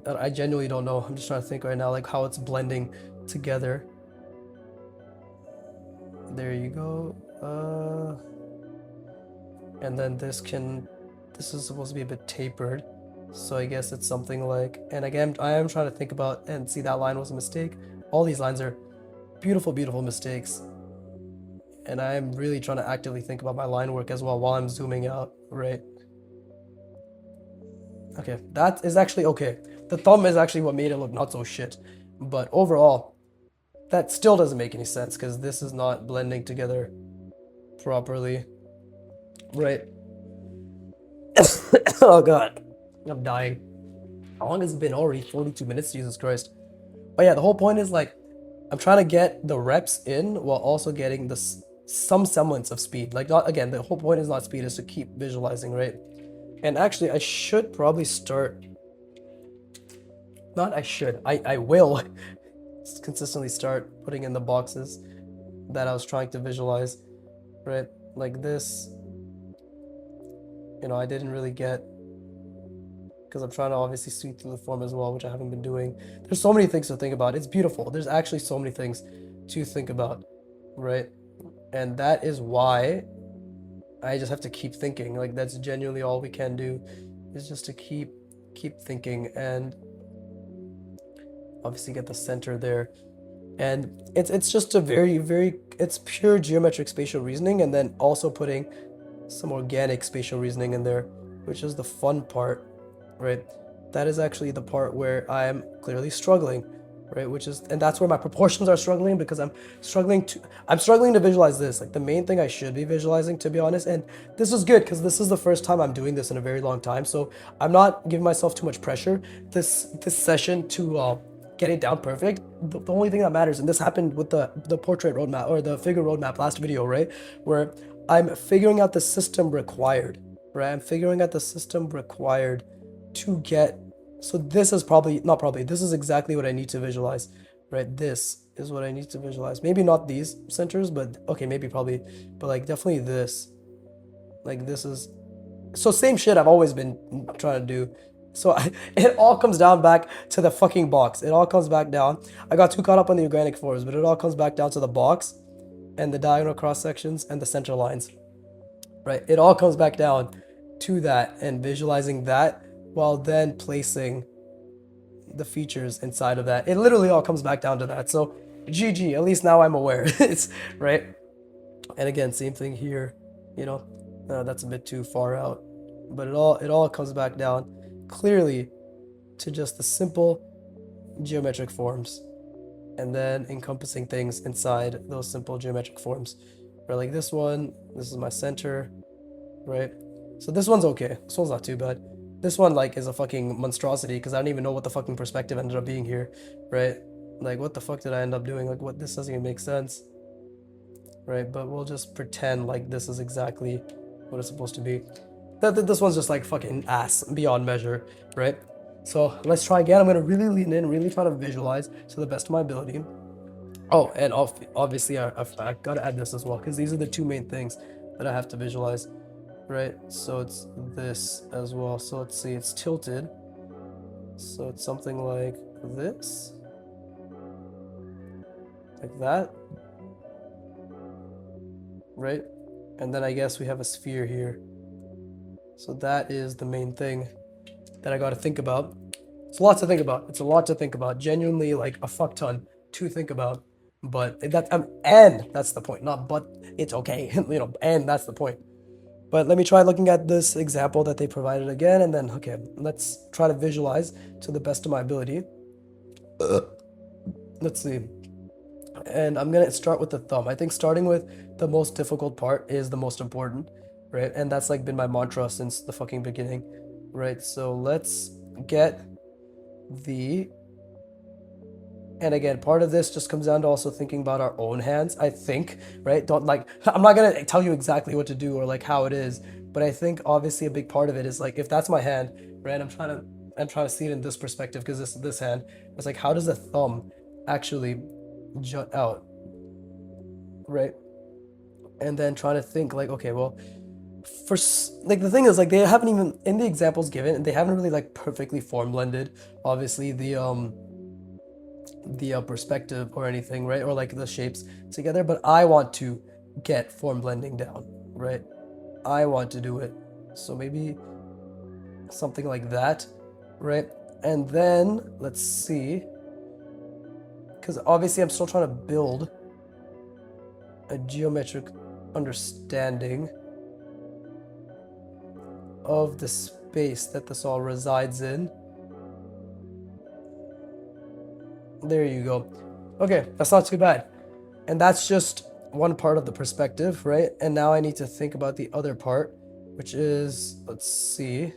I genuinely don't know. I'm just trying to think right now, like how it's blending together. There you go. And then this is supposed to be a bit tapered. So I guess it's something like, and again, I am trying to think about, and see, that line was a mistake. All these lines are beautiful, beautiful mistakes. And I am really trying to actively think about my line work as well while I'm zooming out, right? Okay, that is actually okay. The thumb is actually what made it look not so shit. But overall, that still doesn't make any sense because this is not blending together properly, right? Oh god, I'm dying. How long has it been already? 42 minutes, Jesus Christ. But yeah, the whole point is like, I'm trying to get the reps in while also getting some semblance of speed. Like, not, again, the whole point is not speed, is to keep visualizing, right? And actually, I should probably start, not I should, I will consistently start putting in the boxes that I was trying to visualize, right? Like this, you know, I didn't really get, because I'm trying to obviously see through the form as well, which I haven't been doing. There's so many things to think about. It's beautiful. There's actually so many things to think about, right? And that is why I just have to keep thinking. Like, that's genuinely all we can do, is just to keep thinking, and obviously get the center there. And it's just a very, very, it's pure geometric spatial reasoning, and then also putting some organic spatial reasoning in there, which is the fun part, right? That is actually the part where I'm clearly struggling, right? Which is, and that's where my proportions are struggling, because I'm struggling to visualize this. Like, the main thing I should be visualizing, to be honest. And this is good because this is the first time I'm doing this in a very long time, so I'm not giving myself too much pressure this session to get it down perfect. The only thing that matters, and this happened with the portrait roadmap or the figure roadmap last video, right, where I'm figuring out the system required, right? I'm figuring out the system required to get, so this is this is exactly what I need to visualize, right? This is what I need to visualize. Maybe not these centers, but okay, maybe probably, but like definitely this. Like, this is, so same shit I've always been trying to do. So it all comes down back to the fucking box. It all comes back down. I got too caught up on the organic forms, but it all comes back down to the box and the diagonal cross sections and the center lines, right? It all comes back down to that, and visualizing that while then placing the features inside of that. It literally all comes back down to that. So GG, at least now I'm aware. It's right. And again, same thing here, you know, that's a bit too far out, but it all comes back down clearly to just the simple geometric forms, and then encompassing things inside those simple geometric forms. Right, like this one, this is my center, right? So this one's okay. This one's not too bad. This one, like, is a fucking monstrosity because I don't even know what the fucking perspective ended up being here, right? Like, what the fuck did I end up doing? Like, what? This doesn't even make sense, right? But we'll just pretend like this is exactly what it's supposed to be. This one's just like fucking ass beyond measure, right? So let's try again. I'm gonna really lean in, really try to visualize to the best of my ability. Oh, and obviously I gotta add this as well because these are the two main things that I have to visualize, right? So it's this as well. So let's see, it's tilted. So it's something like this, like that, right? And then I guess we have a sphere here. So that is the main thing that I got to think about. It's a lot to think about. It's a lot to think about. Genuinely, like a fuck ton to think about. But and that's the point. Not but it's okay, and that's the point. But let me try looking at this example that they provided again, and then okay, let's try to visualize to the best of my ability. Let's see. And I'm gonna start with the thumb. I think starting with the most difficult part is the most important, right? And that's like been my mantra since the fucking beginning, right? So let's get the, and again, part of this just comes down to also thinking about our own hands, I think, right? Don't like, I'm not gonna tell you exactly what to do or like how it is, but I think obviously a big part of it is like, if that's my hand, right? I'm trying to see it in this perspective because this hand, it's like, how does the thumb actually jut out, right? And then trying to think like, okay, well, like the thing is like they haven't even in the examples given, they haven't really like perfectly form blended, obviously the perspective or anything, right? Or like the shapes together, but I want to get form blending down, right? I want to do it. So maybe something like that, right? And then let's see, because obviously I'm still trying to build a geometric understanding of the space that this all resides in. There you go. Okay, that's not too bad. And that's just one part of the perspective, right? And now I need to think about the other part, which is, let's see.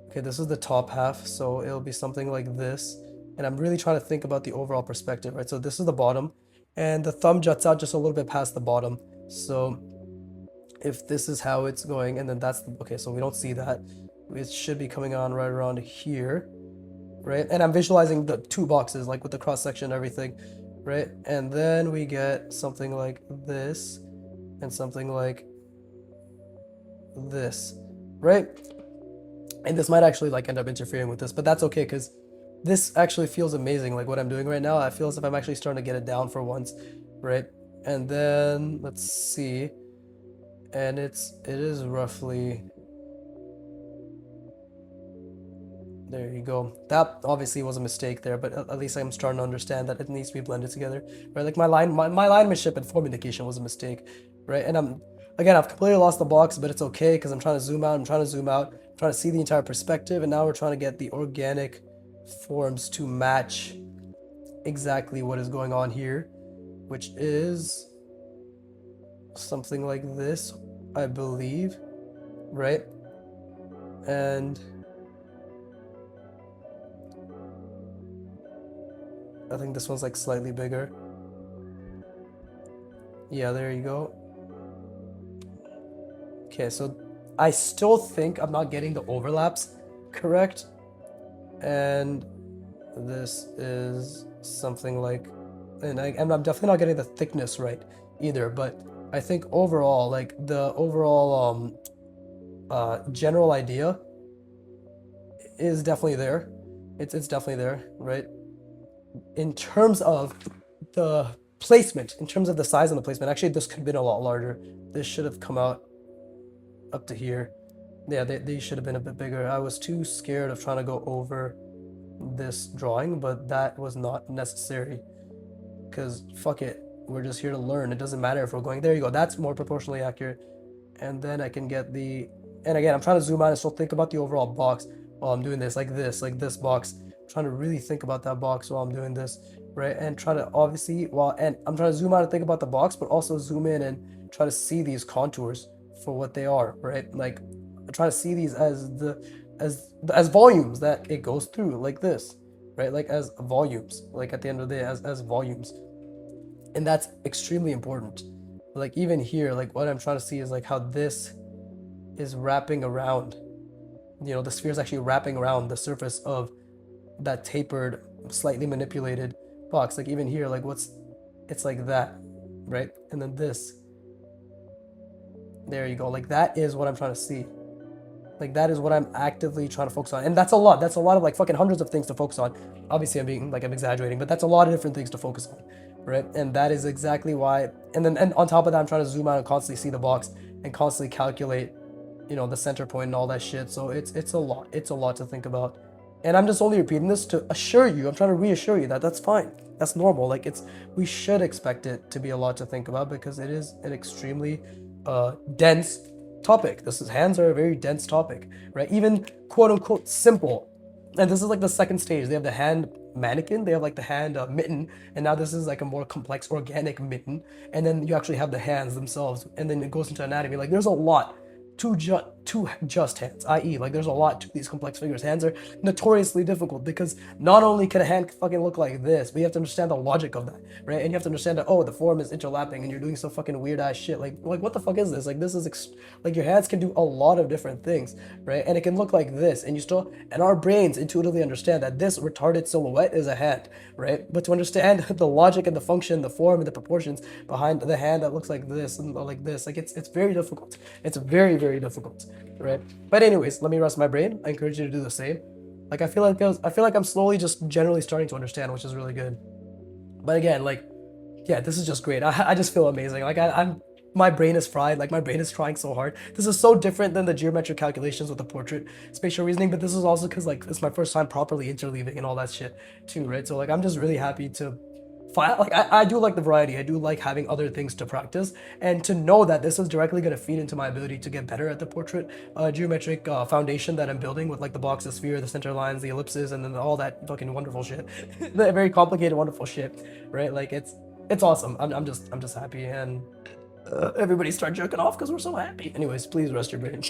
Okay, this is the top half, so it'll be something like this. And I'm really trying to think about the overall perspective, right? So this is the bottom, and the thumb juts out just a little bit past the bottom. So if this is how it's going, and then that's the, okay, so we don't see that. It should be coming on right around here, right? And I'm visualizing the two boxes, like with the cross section and everything, right? And then we get something like this and something like this, right? And this might actually like end up interfering with this, but that's okay because this actually feels amazing. Like what I'm doing right now, I feel as if I'm actually starting to get it down for once, right? And then let's see, and it is roughly, there you go. That obviously was a mistake there, but at least I'm starting to understand that it needs to be blended together, right? Like my linemanship and form indication was a mistake, right? And I've completely lost the box, but it's okay because I'm trying to zoom out. I'm trying to see the entire perspective, and now we're trying to get the organic forms to match exactly what is going on here, which is something like this, I believe, right? And I think this one's like slightly bigger. Yeah, there you go. Okay, so I still think I'm not getting the overlaps correct. And this is something like, and I'm definitely not getting the thickness right either, but I think overall, like the overall general idea is definitely there. It's definitely there, right? In terms of the placement, in terms of the size of the placement, actually this could have been a lot larger. This should have come out up to here. Yeah, they should have been a bit bigger. I was too scared of trying to go over this drawing, but that was not necessary because fuck it, we're just here to learn. It doesn't matter if we're going, there you go, that's more proportionally accurate. And then I can get the, and again, I'm trying to zoom out and still think about the overall box while I'm doing this, like this box. I'm trying to really think about that box while I'm doing this, right? And try to obviously, and I'm trying to zoom out and think about the box, but also zoom in and try to see these contours for what they are, right? Like I try to see these as volumes that it goes through, like this, right? Like as volumes, like at the end of the day, as volumes. And that's extremely important. Like even here, like what I'm trying to see is like how this is wrapping around, the sphere is actually wrapping around the surface of that tapered, slightly manipulated box. Like even here, like it's like that, right? And then this, there you go. Like that is what I'm trying to see. Like that is what I'm actively trying to focus on. And that's a lot. That's a lot of like fucking hundreds of things to focus on. Obviously I'm exaggerating, but that's a lot of different things to focus on. Right? And that is exactly why, and on top of that, I'm trying to zoom out and constantly see the box and constantly calculate, the center point and all that shit. So it's a lot. It's a lot to think about. And I'm just only repeating this to assure you, I'm trying to reassure you that that's fine. That's normal. Like we should expect it to be a lot to think about because it is an extremely dense topic. Hands are a very dense topic, right? Even quote unquote simple. And this is like the second stage. They have the hand mannequin, they have like the hand mitten, and now this is like a more complex organic mitten. And then you actually have the hands themselves, and then it goes into anatomy. Like there's a lot to just hands, i.e. like there's a lot to these complex figures. Hands are notoriously difficult because not only can a hand fucking look like this, but you have to understand the logic of that, right? And you have to understand that, oh, the form is interlapping and you're doing some fucking weird ass shit. Like what the fuck is this? Like this is like your hands can do a lot of different things, right? And it can look like this, and our brains intuitively understand that this retarded silhouette is a hand, right? But to understand the logic and the function, the form and the proportions behind the hand that looks like this and like this, like it's very difficult. It's very, very difficult, right? But anyways, let me rest my brain. I encourage you to do the same. Like I feel like I'm slowly just generally starting to understand, which is really good. But again, like, yeah, this is just great. I just feel amazing. Like I'm my brain is fried. Like my brain is trying so hard. This is so different than the geometric calculations with the portrait spatial reasoning. But this is also because like it's my first time properly interleaving and all that shit too, right? So like I'm just really happy to like I do like the variety. I do like having other things to practice and to know that this is directly going to feed into my ability to get better at the portrait geometric foundation that I'm building with like the box, the sphere, the center lines, the ellipses, and then all that fucking wonderful shit. The very complicated, wonderful shit, right? Like it's awesome. I'm just happy, and everybody start jerking off because we're so happy. Anyways, please rest your brain.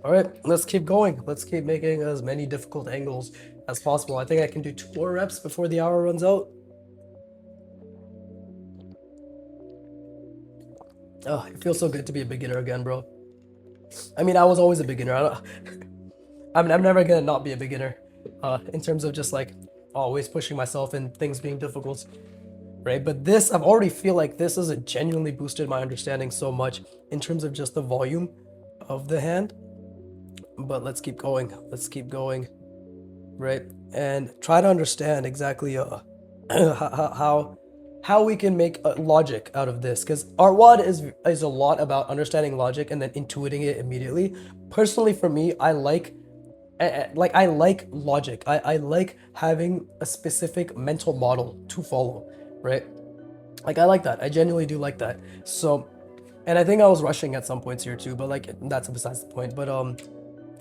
All right, let's keep going. Let's keep making as many difficult angles as possible. I think I can do 2 more reps before the hour runs out. Oh, it feels so good to be a beginner again, bro. I mean, I was always a beginner. I'm never gonna not be a beginner, in terms of just like always pushing myself and things being difficult, right? But I've already feel like this has genuinely boosted my understanding so much in terms of just the volume of the hand. But let's keep going. Let's keep going, right? And try to understand exactly how we can make logic out of this, because artwod is a lot about understanding logic and then intuiting it immediately. Personally, for me, I like logic. I like having a specific mental model to follow, right? Like I like that. I genuinely do like that. So, and I think I was rushing at some points here too, but like that's besides the point. But oh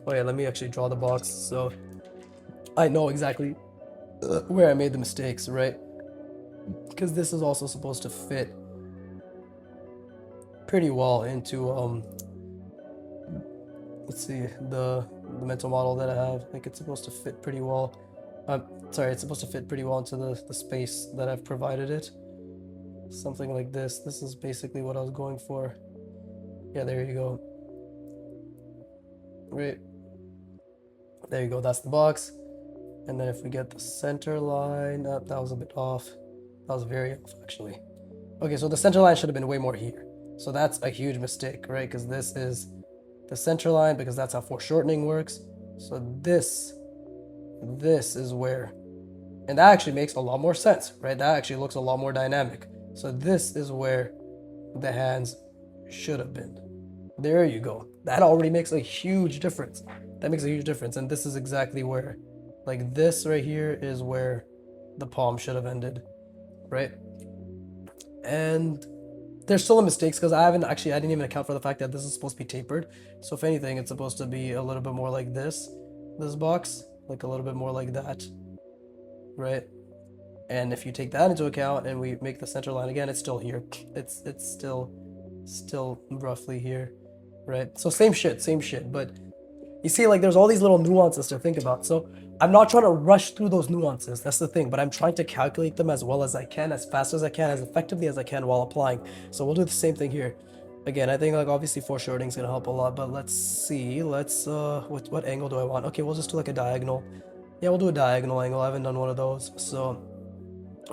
yeah, let me actually draw the box so I know exactly where I made the mistakes, right? Because this is also supposed to fit pretty well into let's see, the mental model that I have. Like it's supposed to fit pretty well. Sorry, it's supposed to fit pretty well into the space that I've provided it. Something like this. This is basically what I was going for. Yeah, there you go. Right. There you go, that's the box. And then if we get the center line, that was a bit off. That was very off, actually. Okay, so the center line should have been way more here. So that's a huge mistake, right? Because this is the center line, because that's how foreshortening works. So this is where, and that actually makes a lot more sense, right? That actually looks a lot more dynamic. So this is where the hands should have been, There you go. That already makes a huge difference. That makes a huge difference. And this is exactly where, like this right here is where the palm should have ended, right? And there's still a mistakes because I didn't even account for the fact that this is supposed to be tapered. So if anything, it's supposed to be a little bit more like this box, like a little bit more like that, right? And if you take that into account and we make the center line again, it's still here. It's still roughly here, right? So same shit, but you see, like, there's all these little nuances to think about. So I'm not trying to rush through those nuances. That's the thing. But I'm trying to calculate them as well as I can, as fast as I can, as effectively as I can while applying. So we'll do the same thing here. Again, I think, like, obviously foreshortening is gonna help a lot. But let's see. Let's what angle do I want? Okay, we'll just do like a diagonal. Yeah, we'll do a diagonal angle. I haven't done one of those. So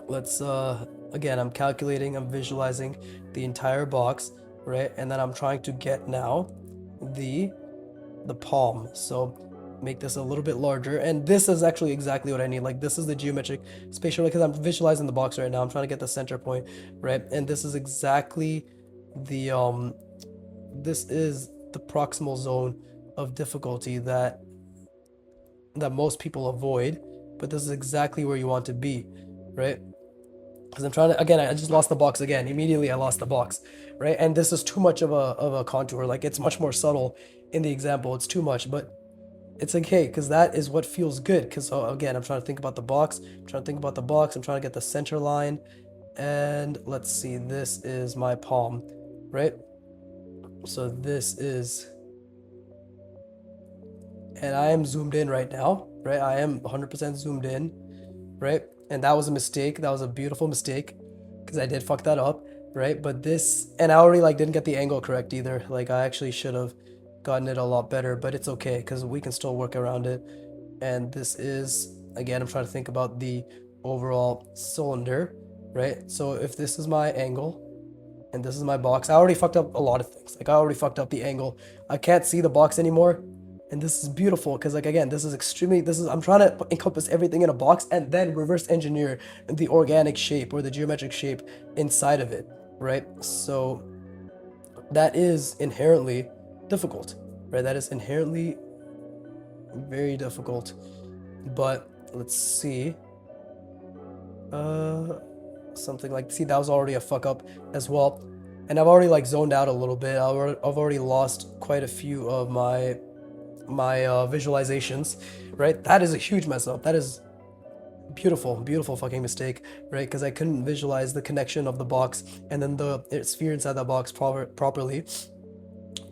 let's again, I'm calculating. I'm visualizing the entire box, right? And then I'm trying to get now the palm. So make this a little bit larger, and this is actually exactly what I need. Like, this is the geometric spatial, because I'm visualizing the box right now. I'm trying to get the center point, right? And this is exactly the this is the proximal zone of difficulty that most people avoid, but this is exactly where you want to be, right? Because I'm trying to, again, I just lost the box again. Immediately I lost the box, right? And this is too much of a contour. Like, it's much more subtle in the example. It's too much, but it's okay, because that is what feels good. Because again, I'm trying to think about the box. I'm trying to think about the box. I'm trying to get the center line. And let's see, this is my palm, right? So this is, and I am zoomed in right now, right? I am 100% zoomed in, right? And that was a mistake. That was a beautiful mistake, because I did fuck that up, right? But this, and I already like didn't get the angle correct either. Like, I actually should have gotten it a lot better, but it's okay because we can still work around it. And this is, again, I'm trying to think about the overall cylinder, right? So if this is my angle and this is my box, I already fucked up a lot of things. Like, I already fucked up the angle. I can't see the box anymore. And this is beautiful because, like, again, I'm trying to encompass everything in a box and then reverse engineer the organic shape or the geometric shape inside of it, right? So that is inherently difficult, right? That is inherently very difficult. But let's see. Something like, see, that was already a fuck up as well. And I've already like zoned out a little bit. I've already lost quite a few of my visualizations, right? That is a huge mess up. That is beautiful fucking mistake, right? Because I couldn't visualize the connection of the box and then the sphere inside that box properly,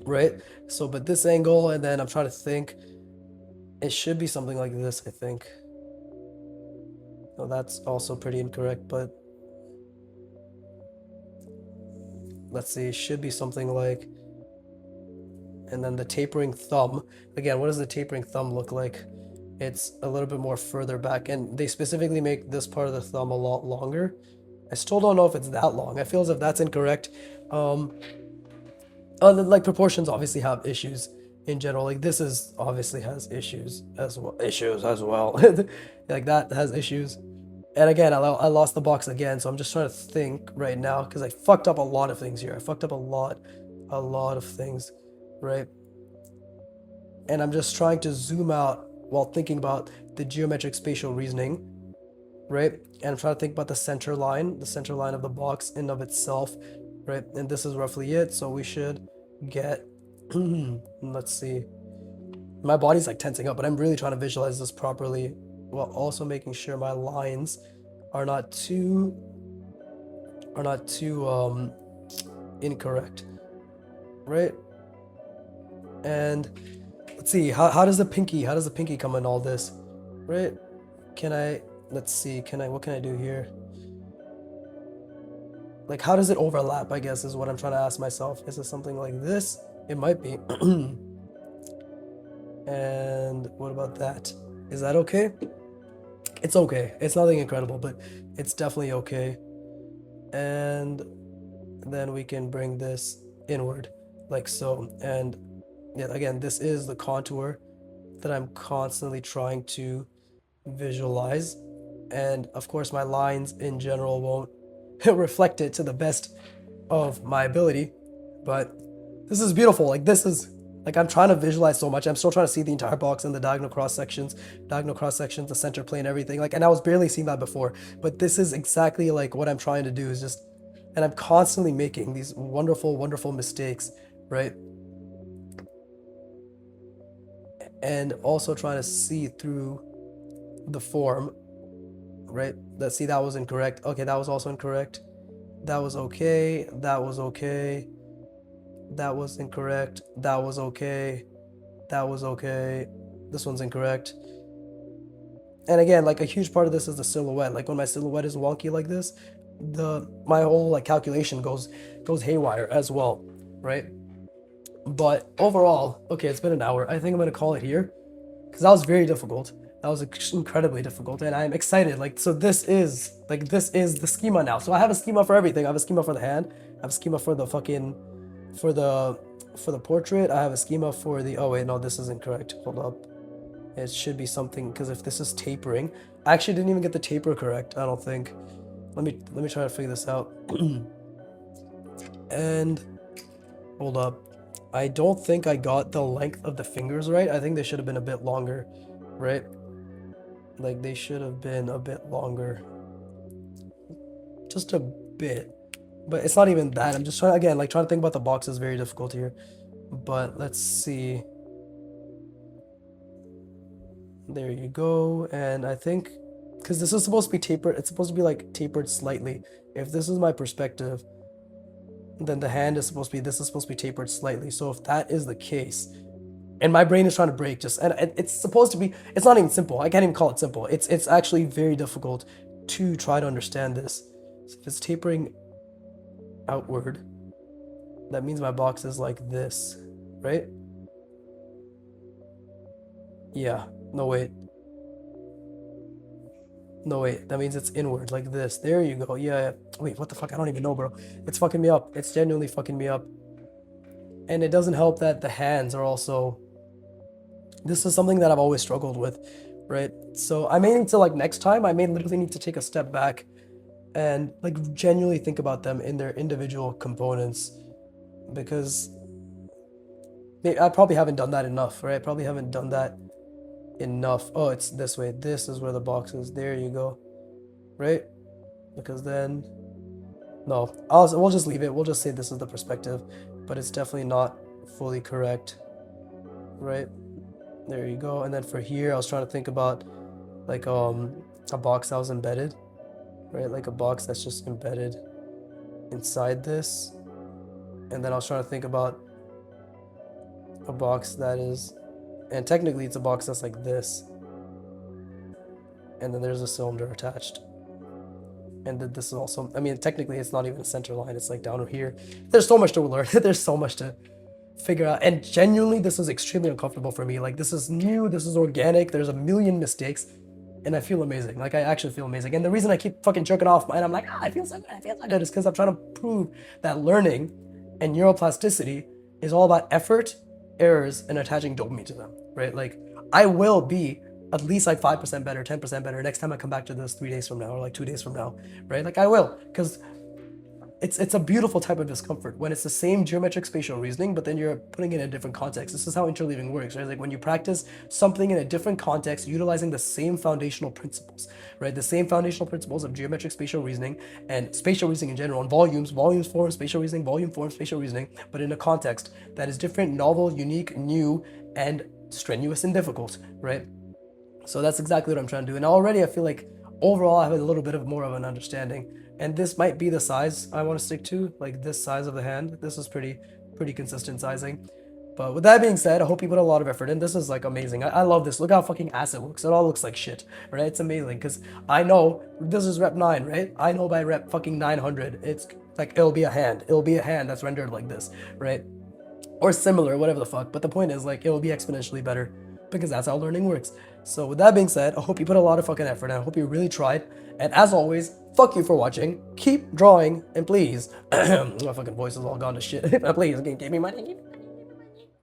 right? So, but this angle, and then I'm trying to think, it should be something like this, I think. No, that's also pretty incorrect, but let's see, it should be something like, and then the tapering thumb. Again, what does the tapering thumb look like? It's a little bit more further back, and they specifically make this part of the thumb a lot longer. I still don't know if it's that long. I feel as if that's incorrect. Like, proportions obviously have issues in general. Like, this is obviously has issues as well. Like, that has issues. And again, I lost the box again, so I'm just trying to think right now because I fucked up a lot of things here. I fucked up a lot of things, right? And I'm just trying to zoom out while thinking about the geometric spatial reasoning, right? And I'm trying to think about the center line of the box in of itself, right? And this is roughly it. So we should get, let's see. My body's like tensing up, but I'm really trying to visualize this properly while also making sure my lines are not too incorrect, right? And let's see, how does the pinky come in all this, right? Let's see, what can I do here? Like, how does it overlap, I guess, is what I'm trying to ask myself. Is it something like this? It might be. And what about that? Is that okay? It's okay. It's nothing incredible, but it's definitely okay. And then we can bring this inward like so. And yeah, again, this is the contour that I'm constantly trying to visualize. And of course, my lines in general won't reflect it to the best of my ability, but This is beautiful. Like this is like I'm trying to visualize so much. I'm still trying to see the entire box and the diagonal cross sections, the center plane, everything. Like, and I was barely seeing that before. But this is exactly like what I'm trying to do is just, and I'm constantly making these wonderful, wonderful mistakes, right? And also trying to see through the form, right? Let's see, that was incorrect. Okay, that was also incorrect. That was okay. That was okay. That was incorrect. That was okay. That was okay. This one's incorrect. And again, like a huge part of this is the silhouette. Like when my silhouette is wonky like this, my whole like calculation goes haywire as well, right? But overall, okay, it's been an hour. I think I'm gonna call it here because that was very difficult. That was incredibly difficult, and I'm excited. Like, so this is the schema now. So I have a schema for everything. I have a schema for the hand. I have a schema for the fucking for the portrait. I have a schema for the, oh wait, no, this is incorrect. Hold up. It should be something, because if this is tapering, I actually didn't even get the taper correct, I don't think. Let me try to figure this out. And hold up. I don't think I got the length of the fingers right. I think they should have been a bit longer, right? Like they should have been a bit longer. Just a bit. But it's not even that. I'm just trying, again, like trying to think about the box is very difficult here. But let's see. There you go. And I think, because this is supposed to be tapered, it's supposed to be like tapered slightly. If this is my perspective, then the hand is supposed to be, this is supposed to be tapered slightly. So if that is the case, and my brain is trying to break just, and it's supposed to be, it's not even simple. I can't even call it simple. It's actually very difficult to try to understand this. So if it's tapering outward, that means my box is like this, right? Yeah, no wait. No wait, that means it's inward like this. There you go. Yeah. Wait, what the fuck? I don't even know, bro. It's fucking me up. It's genuinely fucking me up. And it doesn't help that the hands are also, this is something that I've always struggled with, right? So I may need to, like, next time, I may literally need to take a step back and like genuinely think about them in their individual components, because I probably haven't done that enough, right? I probably haven't done that enough. Oh, it's this way. This is where the box is. There you go. Right? Because then, no, we'll just leave it. We'll just say this is the perspective, but it's definitely not fully correct. Right? There you go. And then for here, I was trying to think about like a box that was embedded, right? Like a box that's just embedded inside this. And then I was trying to think about a box that is, and technically it's a box that's like this, and then there's a cylinder attached, and then this is also, I mean, technically it's not even a center line, it's like down here. There's so much to learn. There's so much to figure out, and genuinely this is extremely uncomfortable for me. Like, this is new, this is organic, there's a million mistakes, and I feel amazing. Like, I actually feel amazing. And the reason I keep fucking jerking off and I'm like, I feel so good, I feel so good, is because I'm trying to prove that learning and neuroplasticity is all about effort, errors, and attaching dopamine to them, right? Like, I will be at least like 5% better, 10% better next time I come back to this 3 days from now, or like 2 days from now, right? Like, I will, because it's a beautiful type of discomfort when it's the same geometric spatial reasoning, but then you're putting it in a different context. This is how interleaving works, right? Like when you practice something in a different context, utilizing the same foundational principles, right? The same foundational principles of geometric spatial reasoning and spatial reasoning in general, and volumes form spatial reasoning, volume form spatial reasoning, but in a context that is different, novel, unique, new, and strenuous and difficult, right? So that's exactly what I'm trying to do. And already I feel like overall I have a little bit of more of an understanding. And this might be the size I want to stick to, like this size of the hand. This is pretty consistent sizing. But with that being said, I hope you put a lot of effort in. This is like amazing. I love this. Look how fucking ass it looks. It all looks like shit, right? It's amazing because I know this is rep 9, right? I know by rep fucking 900, it's like it'll be a hand. It'll be a hand that's rendered like this, right? Or similar, whatever the fuck. But the point is, like, it will be exponentially better because that's how learning works. So with that being said, I hope you put a lot of fucking effort and I hope you really tried. And as always, fuck you for watching. Keep drawing, and please, my fucking voice is all gone to shit. Please, give me money.